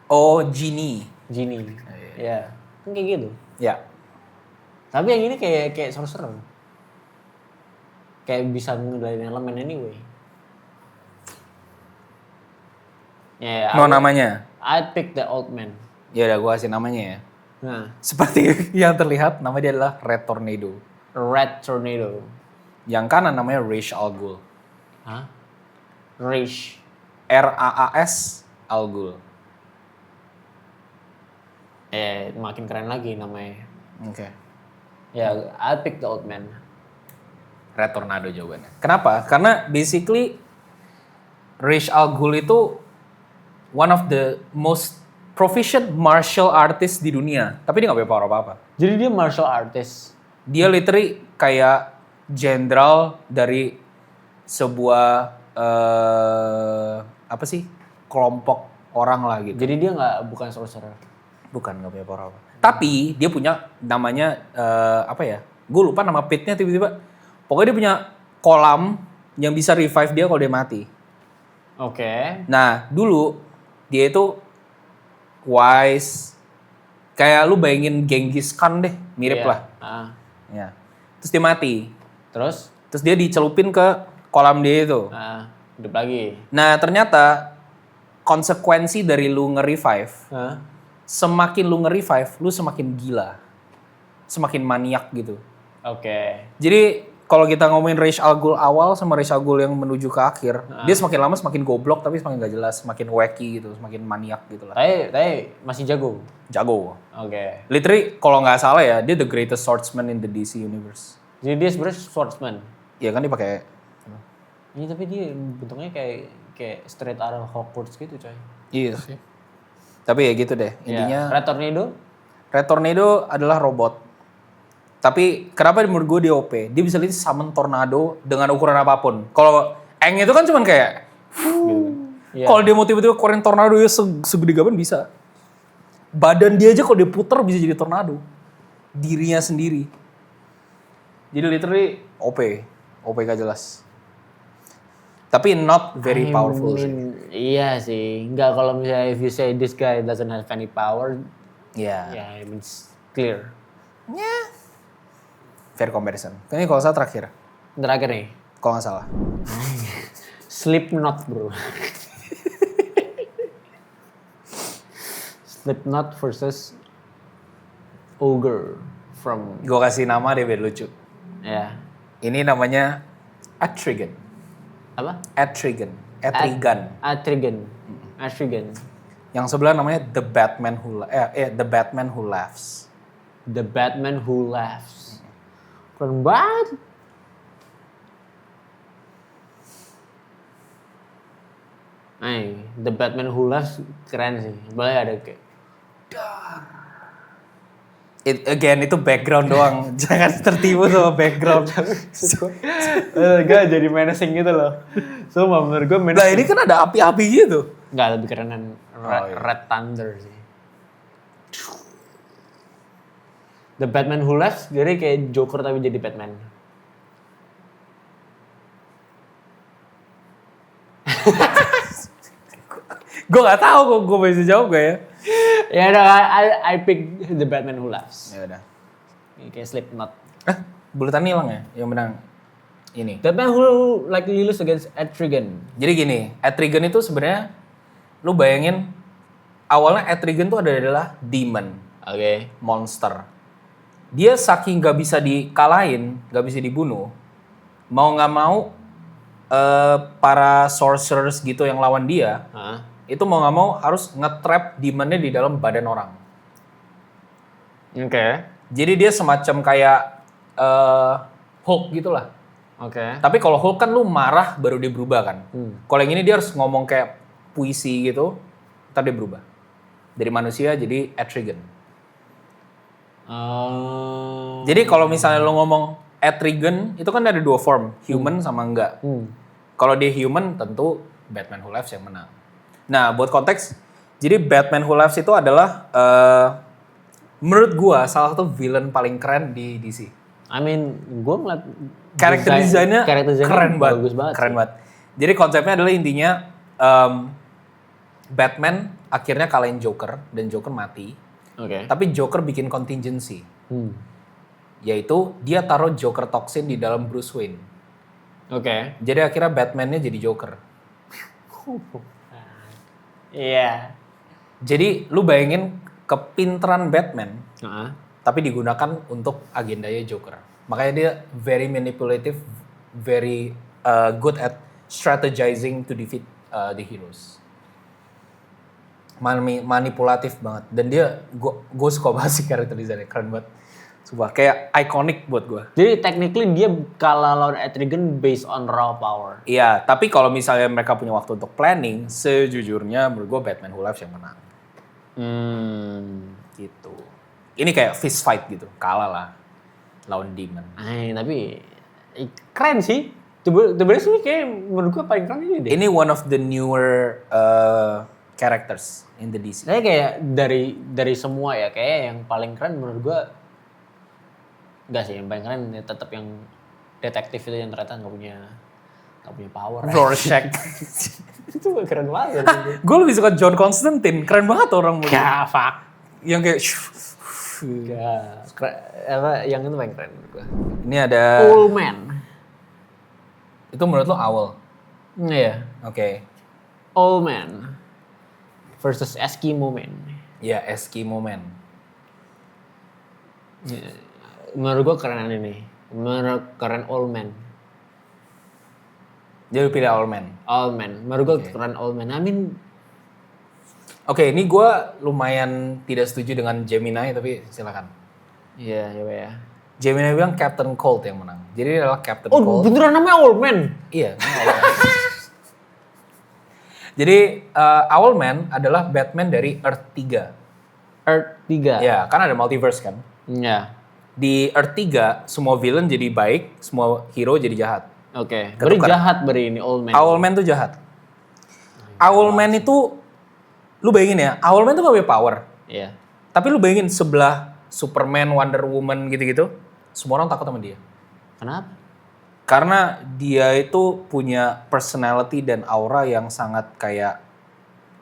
[SPEAKER 1] Oh, Genie.
[SPEAKER 2] genie. Iya. Kan kayak gitu.
[SPEAKER 1] Ya.
[SPEAKER 2] Tapi yang ini kayak sorcerer. Kayak bisa ngendalin elemen anyway. Ya,
[SPEAKER 1] No namanya.
[SPEAKER 2] I'd pick the old man.
[SPEAKER 1] Ya udah gue kasih namanya ya.
[SPEAKER 2] Nah,
[SPEAKER 1] Seperti yang terlihat, nama dia adalah Red Tornado.
[SPEAKER 2] Red Tornado.
[SPEAKER 1] Yang kanan namanya Ra's al Ghul.
[SPEAKER 2] Hah? Rage.
[SPEAKER 1] RAAS al Ghul.
[SPEAKER 2] Makin keren lagi namanya.
[SPEAKER 1] Oke.
[SPEAKER 2] Ya, I'd pick the old man.
[SPEAKER 1] Red Tornado jawabannya. Kenapa? Karena basically Ra's al Ghul itu one of the most proficient martial artist di dunia. Tapi dia gak punya power apa-apa.
[SPEAKER 2] Jadi dia martial artist.
[SPEAKER 1] Dia literally kayak jenderal dari sebuah apa sih? Kelompok orang lah gitu.
[SPEAKER 2] Jadi dia bukan sorcerer.
[SPEAKER 1] Bukan, gak punya power apa. Tapi dia punya namanya apa ya? Gue lupa nama pitnya tiba-tiba. Pokoknya dia punya kolam yang bisa revive dia kalau dia mati.
[SPEAKER 2] Oke.
[SPEAKER 1] Nah, dulu dia itu wise. Kayak lu bayangin Genghis Khan deh, mirip
[SPEAKER 2] Iya.
[SPEAKER 1] lah. Ya. Terus dia mati.
[SPEAKER 2] Terus?
[SPEAKER 1] Terus dia dicelupin ke kolam dia itu.
[SPEAKER 2] Hidup lagi.
[SPEAKER 1] Nah, ternyata konsekuensi dari lu nge-revive, semakin lu nge-revive, lu semakin gila. Semakin maniak gitu.
[SPEAKER 2] Oke.
[SPEAKER 1] Jadi kalau kita ngomongin Ra's al Ghul awal sama Ra's al Ghul yang menuju ke akhir, dia semakin lama semakin goblok tapi semakin gak jelas, semakin wacky gitu, semakin maniak gitu lah.
[SPEAKER 2] Tapi masih jago.
[SPEAKER 1] Jago.
[SPEAKER 2] Oke.
[SPEAKER 1] Literally kalau nggak salah ya, dia the greatest swordsman in the DC universe.
[SPEAKER 2] Jadi dia sebenarnya swordsman.
[SPEAKER 1] Iya kan dia pakai.
[SPEAKER 2] Ini tapi dia bentuknya kayak straight out of Hogwarts gitu, coy.
[SPEAKER 1] Iya sih. Tapi ya gitu deh. Intinya
[SPEAKER 2] Red Tornado?
[SPEAKER 1] Red Tornado adalah robot. Tapi kenapa menurut gue dia OP? Dia bisa lihat summon tornado dengan ukuran apapun. Kalau Eng itu kan cuman kayak
[SPEAKER 2] Iya.
[SPEAKER 1] kalau dia mau tiba-tiba keluarin tornado ya segede gaban bisa. Badan dia aja kalau dia puter bisa jadi tornado. Dirinya sendiri. Jadi literally OP. OP gak jelas. Tapi not very powerful sih.
[SPEAKER 2] Iya sih. Enggak, kalau misalnya if you say this guy doesn't have any power,
[SPEAKER 1] Iya.
[SPEAKER 2] ya it means clear.
[SPEAKER 1] Fair comparison. Ini kalau salah terakhir.
[SPEAKER 2] Terakhir nih,
[SPEAKER 1] Kalau nggak salah.
[SPEAKER 2] Slipknot bro. Slipknot versus Ogre from
[SPEAKER 1] Gue kasih nama deh biar lucu.
[SPEAKER 2] ya
[SPEAKER 1] Ini namanya Atrigan.
[SPEAKER 2] apa?
[SPEAKER 1] Atrigan.
[SPEAKER 2] Atrigan.
[SPEAKER 1] Yang sebelah namanya The Batman Who Laughs.
[SPEAKER 2] The Batman Who Laughs. Keren banget. The Batman Who Laughs keren sih. Boleh ada kayak
[SPEAKER 1] Itu background doang. Jangan tertipu sama background.
[SPEAKER 2] Gak jadi menacing gitu loh. Sumpah menurut gue
[SPEAKER 1] Nah
[SPEAKER 2] menacing.
[SPEAKER 1] ini kan ada api-api gitu.
[SPEAKER 2] Nggak, lebih kerenan
[SPEAKER 1] iya.
[SPEAKER 2] Red Thunder sih. The Batman Who Laughs jadi kayak Joker tapi jadi Batman.
[SPEAKER 1] Gue gak tahu kok gue bisa jawab gak ya.
[SPEAKER 2] Ya udah, I pick The Batman Who Laughs.
[SPEAKER 1] Ya udah.
[SPEAKER 2] Kayak Slipknot.
[SPEAKER 1] Bulutan hilang ya yang menang. Ini.
[SPEAKER 2] Batman Who lose against Etrigan.
[SPEAKER 1] Jadi gini, Etrigan itu sebenarnya lu bayangin awalnya Etrigan tuh adalah demon,
[SPEAKER 2] Oke.
[SPEAKER 1] monster. Dia saking gak bisa dikalahin, gak bisa dibunuh, mau nggak mau para sorcerers gitu yang lawan dia, itu mau nggak mau harus nge-trap demonnya di dalam badan orang.
[SPEAKER 2] Oke.
[SPEAKER 1] Jadi dia semacam kayak Hulk gitulah.
[SPEAKER 2] Oke.
[SPEAKER 1] Tapi kalau Hulk kan lu marah baru dia berubah kan. Kalau yang ini dia harus ngomong kayak puisi gitu, ntar dia berubah. Dari manusia jadi Etrigan. Jadi kalau misalnya lu ngomong Etrigan, itu kan ada dua form, human sama enggak. Kalau dia human tentu Batman Who Laughs yang menang. Nah buat konteks, jadi Batman Who Laughs itu adalah menurut gua salah satu villain paling keren di DC.
[SPEAKER 2] I mean, gue ngeliat
[SPEAKER 1] Karakter desainnya keren banget.
[SPEAKER 2] bagus banget.
[SPEAKER 1] Keren banget. Jadi konsepnya adalah intinya Batman akhirnya kalahin Joker dan Joker mati.
[SPEAKER 2] Oke.
[SPEAKER 1] Tapi Joker bikin contingency. Yaitu dia taruh Joker toxin di dalam Bruce Wayne.
[SPEAKER 2] Oke.
[SPEAKER 1] Jadi akhirnya Batman-nya jadi Joker.
[SPEAKER 2] Iya.
[SPEAKER 1] Jadi lu bayangin kepintaran Batman
[SPEAKER 2] Heeh.
[SPEAKER 1] tapi digunakan untuk agendanya Joker. Makanya dia very manipulative, very good at strategizing to defeat the heroes. Manipulatif banget. Dan dia, gue suka banget sih karakter desainnya, keren banget. Sumpah, kayak iconic buat gue.
[SPEAKER 2] Jadi technically dia kalah lawan Etrigan based on raw power.
[SPEAKER 1] Iya, tapi kalau misalnya mereka punya waktu untuk planning, sejujurnya menurut gue Batman Who Laughs yang menang. Gitu. Ini kayak fist fight gitu, kalah lah lawan demon.
[SPEAKER 2] Tapi keren sih. Sebenarnya sih kayak menurut gue paling keren ini deh.
[SPEAKER 1] Ini one of the newer characters in the DC.
[SPEAKER 2] Saya kayak dari semua ya, kayak yang paling keren menurut gue enggak sih, yang paling keren ya tetap yang detektif itu yang ternyata nggak punya power.
[SPEAKER 1] Rorschach.
[SPEAKER 2] Itu keren banget.
[SPEAKER 1] Gue lebih suka John Constantine, keren banget orang begitu.
[SPEAKER 2] Ya, fuck.
[SPEAKER 1] Yang kayak
[SPEAKER 2] Yang itu paling keren menurut gue.
[SPEAKER 1] ini ada
[SPEAKER 2] Old Man.
[SPEAKER 1] itu menurut lo Owl.
[SPEAKER 2] Iya.
[SPEAKER 1] Oke.
[SPEAKER 2] Old Man versus Eskimo Man.
[SPEAKER 1] Ya, Eskimo Man.
[SPEAKER 2] Menurut gue keren ini. Keren Old Man.
[SPEAKER 1] Jadi pilih Owl Man.
[SPEAKER 2] Old Man. Menurut gue keren Old Man. I mean,
[SPEAKER 1] Oke, ini gue lumayan tidak setuju dengan Gemini, tapi silakan.
[SPEAKER 2] iya coba ya.
[SPEAKER 1] Gemini bilang Captain Cold yang menang. Jadi ini adalah Captain
[SPEAKER 2] Oh
[SPEAKER 1] Cold.
[SPEAKER 2] beneran namanya Old Man?
[SPEAKER 1] Iya. Jadi Owlman adalah Batman dari Earth 3.
[SPEAKER 2] Earth 3?
[SPEAKER 1] Ya, kan ada multiverse kan.
[SPEAKER 2] Iya.
[SPEAKER 1] Di Earth 3, semua villain jadi baik, semua hero jadi jahat.
[SPEAKER 2] Oke. Beri
[SPEAKER 1] Ketukar.
[SPEAKER 2] jahat beri ini Old Man.
[SPEAKER 1] Owlman tuh jahat. Owlman itu, lu bayangin ya, Owlman tuh gak punya power.
[SPEAKER 2] Iya.
[SPEAKER 1] Tapi lu bayangin sebelah Superman, Wonder Woman gitu-gitu, semua orang takut sama dia.
[SPEAKER 2] Kenapa?
[SPEAKER 1] Karena dia itu punya personality dan aura yang sangat kayak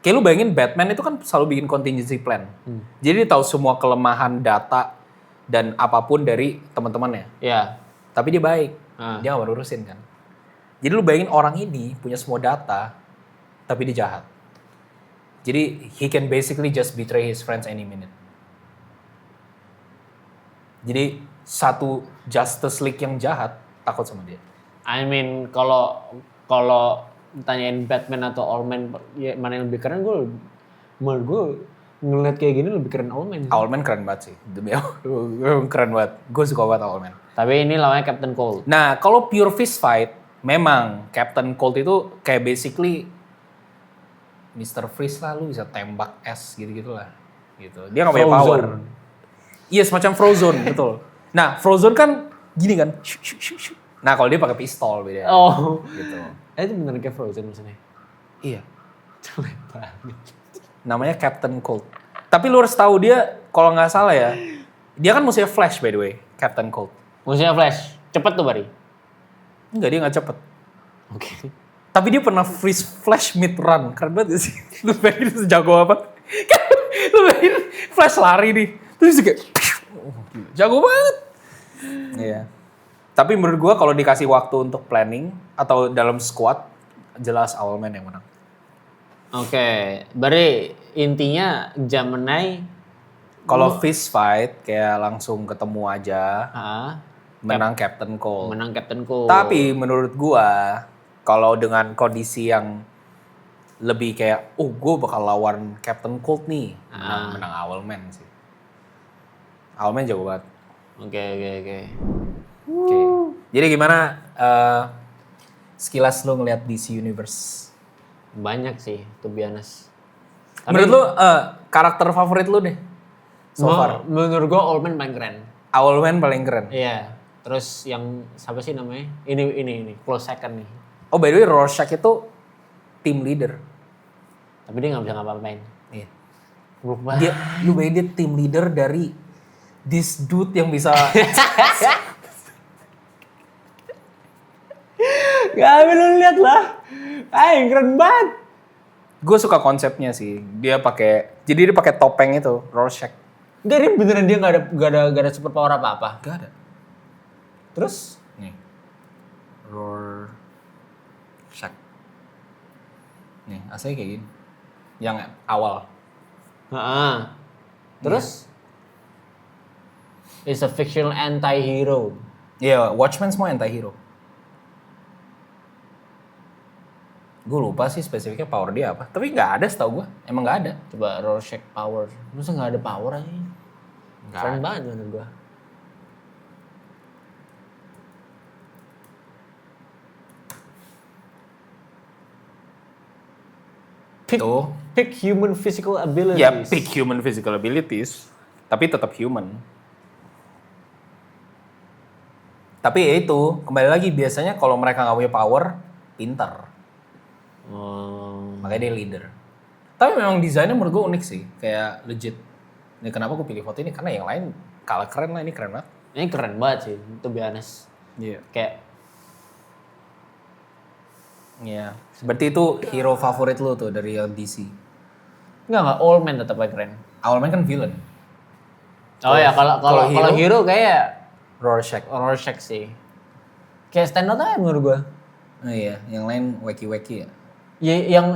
[SPEAKER 1] lu bayangin Batman itu kan selalu bikin contingency plan. Jadi dia tahu semua kelemahan data dan apapun dari teman-temannya.
[SPEAKER 2] Iya.
[SPEAKER 1] Tapi dia baik. Dia gak urusin kan. Jadi lu bayangin orang ini punya semua data tapi dia jahat. Jadi he can basically just betray his friends any minute. Jadi satu Justice League yang jahat takut sama dia.
[SPEAKER 2] I mean kalau tanyain Batman atau Owlman ya mana yang lebih keren, menurut gue ngeliat kayak gini lebih keren Owlman.
[SPEAKER 1] Owlman keren banget sih. Demi Allah, keren banget. Gue suka banget Owlman.
[SPEAKER 2] Tapi ini lawannya Captain Cold.
[SPEAKER 1] Nah, kalau pure fist fight, memang Captain Cold itu kayak basically Mr. Freeze lah, lu bisa tembak es gitu-gitu lah. Gitu. Dia nggak punya power. Iya, semacam Frozen, betul. Nah, Frozen kan gini kan. Nah, kalau dia pakai pistol beda.
[SPEAKER 2] Oh.
[SPEAKER 1] Gitu.
[SPEAKER 2] Itu bener kayak Frozen maksudnya.
[SPEAKER 1] Iya.
[SPEAKER 2] Jelek banget.
[SPEAKER 1] Namanya Captain Cold. Tapi lu harus tahu dia, kalau nggak salah ya, dia kan musuhnya Flash by the way, Captain Cold.
[SPEAKER 2] Musuhnya Flash. Cepet tuh Bari.
[SPEAKER 1] Enggak, dia nggak cepet.
[SPEAKER 2] Oke.
[SPEAKER 1] Tapi dia pernah freeze Flash mid run. Keren banget gak sih? Lu bayangin sejago apa? Lu bayangin Flash lari nih. Terus kayak jago banget. Iya. Tapi menurut gua kalau dikasih waktu untuk planning atau dalam squad, jelas Owlman yang menang.
[SPEAKER 2] Oke. Bari intinya Gemini
[SPEAKER 1] Kalau fist fight kayak langsung ketemu aja, menang Captain Cold.
[SPEAKER 2] menang Captain Cold.
[SPEAKER 1] Tapi menurut gua kalau dengan kondisi yang lebih kayak, gua bakal lawan Captain Cold nih, menang Owlman sih. Owlman jago banget.
[SPEAKER 2] Oke.
[SPEAKER 1] Oke. Jadi gimana sekilas lu ngeliat DC Universe?
[SPEAKER 2] Banyak sih, to be honest.
[SPEAKER 1] Menurut lu karakter favorit lu deh? So far.
[SPEAKER 2] Menurut gua Owlman paling keren.
[SPEAKER 1] Owlman paling keren.
[SPEAKER 2] Iya. Terus yang siapa sih namanya? Ini close second nih.
[SPEAKER 1] Oh by the way, Rorschach itu team leader.
[SPEAKER 2] Tapi dia nggak bisa ngapa-ngapain.
[SPEAKER 1] Iya.
[SPEAKER 2] Lupa.
[SPEAKER 1] Lu bayangin dia team leader dari this dude yang bisa
[SPEAKER 2] Gak lu lihat lah. Keren banget.
[SPEAKER 1] Gue suka konsepnya sih. Dia pakai topeng itu, Rorschach.
[SPEAKER 2] Enggak, dia beneran dia nggak ada super power apa-apa.
[SPEAKER 1] Gak ada.
[SPEAKER 2] Terus
[SPEAKER 1] Nih. Rorschach. Nih, aslinya kayak gini. Yang awal.
[SPEAKER 2] Terus is a fictional anti-hero.
[SPEAKER 1] Iya, Watchmen semua anti-hero. Gue lupa sih spesifiknya power dia apa. Tapi nggak ada setahu gue. Emang nggak ada.
[SPEAKER 2] Coba Rorschach power. Masa nggak ada power aja?
[SPEAKER 1] Nggak
[SPEAKER 2] Keren
[SPEAKER 1] ada.
[SPEAKER 2] banget menurut gua. Pick human physical abilities.
[SPEAKER 1] Ya, pick human physical abilities. Tapi tetap human. Tapi ya itu, kembali lagi biasanya kalau mereka nggak punya power, pintar. Makanya dia leader. Tapi memang desainnya menurut gue unik sih. Kayak legit. Ini kenapa gue pilih foto ini? Karena yang lain kalah keren lah. Ini keren banget.
[SPEAKER 2] Ini keren banget sih, to be honest.
[SPEAKER 1] Iya.
[SPEAKER 2] Kayak
[SPEAKER 1] Iya. Berarti itu hero favorit lo tuh dari DC.
[SPEAKER 2] enggak Owlman tetap paling keren.
[SPEAKER 1] Owlman kan villain.
[SPEAKER 2] Oh ya, kalau hero kayak
[SPEAKER 1] Rorschach
[SPEAKER 2] sih. Kayak stand out aja menurut gua.
[SPEAKER 1] Oh iya, yang lain wacky-wacky ya.
[SPEAKER 2] Ya, yang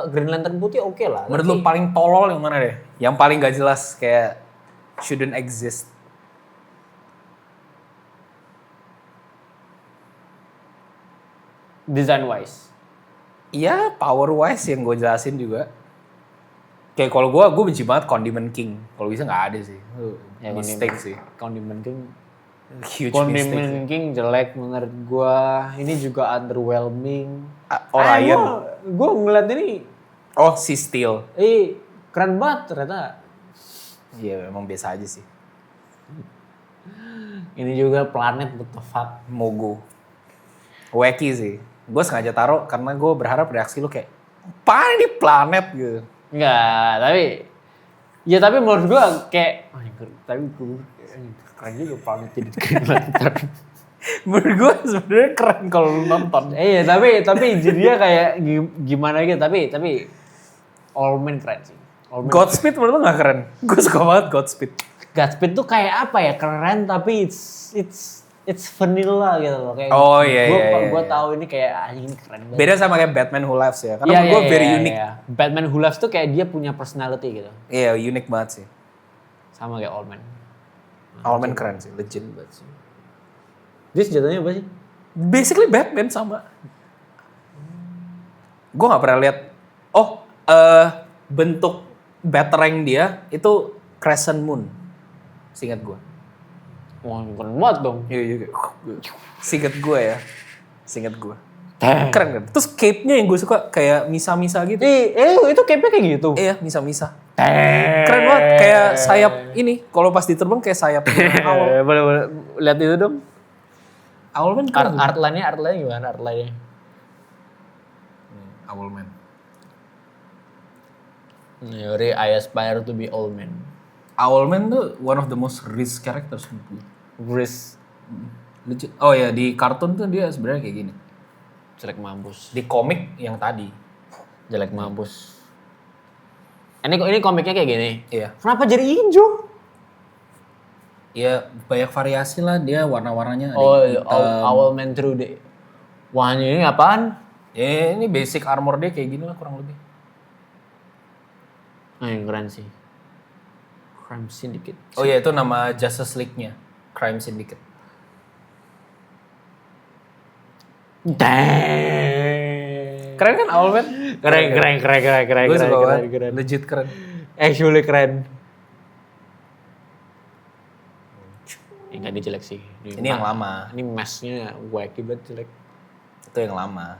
[SPEAKER 2] Green Lantern putih oke lah.
[SPEAKER 1] Menurut lu paling tolol yang mana deh? Yang paling gak jelas kayak shouldn't exist.
[SPEAKER 2] Design wise.
[SPEAKER 1] Iya, power wise yang gue jelasin juga. Kayak kalau gue benci banget Condiment King. Kalau bisa nggak ada sih. Mistake sih.
[SPEAKER 2] Condiment King.
[SPEAKER 1] Huge mistake.
[SPEAKER 2] Condiment King jelek menurut gua. Ini juga underwhelming.
[SPEAKER 1] Orion.
[SPEAKER 2] Gue ngeliat ini,
[SPEAKER 1] Oh, si Steel.
[SPEAKER 2] keren banget ternyata.
[SPEAKER 1] Iya, emang biasa aja sih.
[SPEAKER 2] Ini juga planet, what the fuck.
[SPEAKER 1] Mogo. Wacky sih. Gue sengaja taruh karena gue berharap reaksi lu kayak, apaan ini planet gitu.
[SPEAKER 2] Enggak, tapi menurut gua kayak, tapi gue keren juga planet jadi Green Lantern.
[SPEAKER 1] Menurut gue sebenarnya keren kalau lu nonton.
[SPEAKER 2] Iya, tapi jadinya kayak gimana gitu, tapi Allman keren sih.
[SPEAKER 1] Godspeed menurut lu gak keren? Gue suka banget Godspeed.
[SPEAKER 2] Godspeed tuh kayak apa ya, keren tapi it's vanilla gitu loh. Kayak
[SPEAKER 1] Oh, iya.
[SPEAKER 2] Gue tahu ini kayak anjing ini keren banget.
[SPEAKER 1] Beda sama kayak Batman Who Laughs ya. Karena
[SPEAKER 2] Iya,
[SPEAKER 1] menurut gue very unique.
[SPEAKER 2] Iya. Batman Who Laughs tuh kayak dia punya personality gitu.
[SPEAKER 1] Iya, unik banget sih.
[SPEAKER 2] Sama kayak Allman.
[SPEAKER 1] Allman keren sih, legit.
[SPEAKER 2] Dia senjatanya apa sih?
[SPEAKER 1] Basically Batman sama. Gue gak pernah lihat. Oh, bentuk Batarang dia itu Crescent Moon. Seingat gue.
[SPEAKER 2] Wah, keren banget dong.
[SPEAKER 1] Iya. Seingat gue ya. Seingat gue. Keren kan? Terus cape-nya yang gue suka kayak misa-misa gitu.
[SPEAKER 2] Itu cape-nya kayak gitu.
[SPEAKER 1] Iya, misa-misa. Keren banget. Kayak sayap ini. Kalau pas diterbang kayak sayap owl.
[SPEAKER 2] Boleh lihat itu dong.
[SPEAKER 1] Owlman keren.
[SPEAKER 2] Artline-nya gimana artline-nya?
[SPEAKER 1] Owlman.
[SPEAKER 2] Yuri, I aspire to be Allman.
[SPEAKER 1] Owlman tuh one of the most rich characters menurut gue.
[SPEAKER 2] Gris.
[SPEAKER 1] Legit. Oh ya, di kartun tuh dia sebenarnya kayak gini.
[SPEAKER 2] Jelek mampus.
[SPEAKER 1] Di komik yang tadi.
[SPEAKER 2] Jelek mampus. Ini komiknya kayak gini.
[SPEAKER 1] Iya.
[SPEAKER 2] Kenapa jadi hijau?
[SPEAKER 1] Ya banyak variasi lah dia warna-warnanya. Ada
[SPEAKER 2] Oh,
[SPEAKER 1] yang hitam.
[SPEAKER 2] Owlman True Day. Wah, ini apaan?
[SPEAKER 1] Ya ini basic armor dia kayak gini lah kurang lebih.
[SPEAKER 2] Nah, yang keren sih. Crime Syndicate.
[SPEAKER 1] Oh iya itu nama Justice League-nya. Crime Syndicate.
[SPEAKER 2] Dang.
[SPEAKER 1] Keren kan Owlman?
[SPEAKER 2] Keren.
[SPEAKER 1] Gue suka banget.
[SPEAKER 2] Keren.
[SPEAKER 1] Legit keren.
[SPEAKER 2] Actually keren. Enggak, ini jelek sih.
[SPEAKER 1] Ini yang lama.
[SPEAKER 2] Ini mask-nya wacky banget jelek.
[SPEAKER 1] Itu yang lama.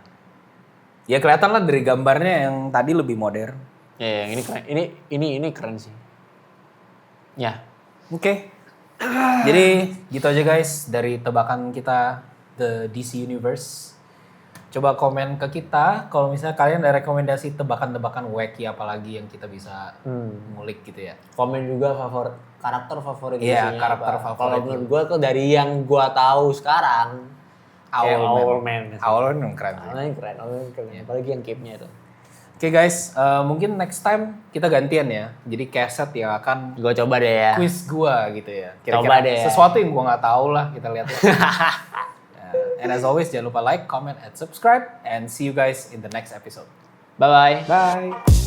[SPEAKER 1] Ya kelihatan lah dari gambarnya yang tadi lebih modern.
[SPEAKER 2] Ya, yang ini keren. Ini keren sih. Ya.
[SPEAKER 1] Oke. Jadi gitu aja guys dari tebakan kita The DC Universe. Coba komen ke kita kalau misalnya kalian ada rekomendasi tebakan-tebakan wacky apalagi yang kita bisa ngulik gitu ya.
[SPEAKER 2] Komen juga karakter favorit
[SPEAKER 1] Iya,
[SPEAKER 2] DC-nya
[SPEAKER 1] karakter
[SPEAKER 2] apa.
[SPEAKER 1] favorit.
[SPEAKER 2] Kalau menurut gue tuh dari yang gue tahu sekarang Owlman.
[SPEAKER 1] Owlman keren.
[SPEAKER 2] Owlman keren. Apalagi yang cape-nya itu.
[SPEAKER 1] Oke guys, mungkin next time kita gantian ya. Jadi Keset yang akan
[SPEAKER 2] Gue coba deh ya.
[SPEAKER 1] quiz gua gitu ya.
[SPEAKER 2] Coba deh ya.
[SPEAKER 1] Sesuatu yang gua nggak tahu lah kita lihat. And as always jangan lupa like, comment, and subscribe. And see you guys in the next episode.
[SPEAKER 2] Bye-bye.
[SPEAKER 1] Bye.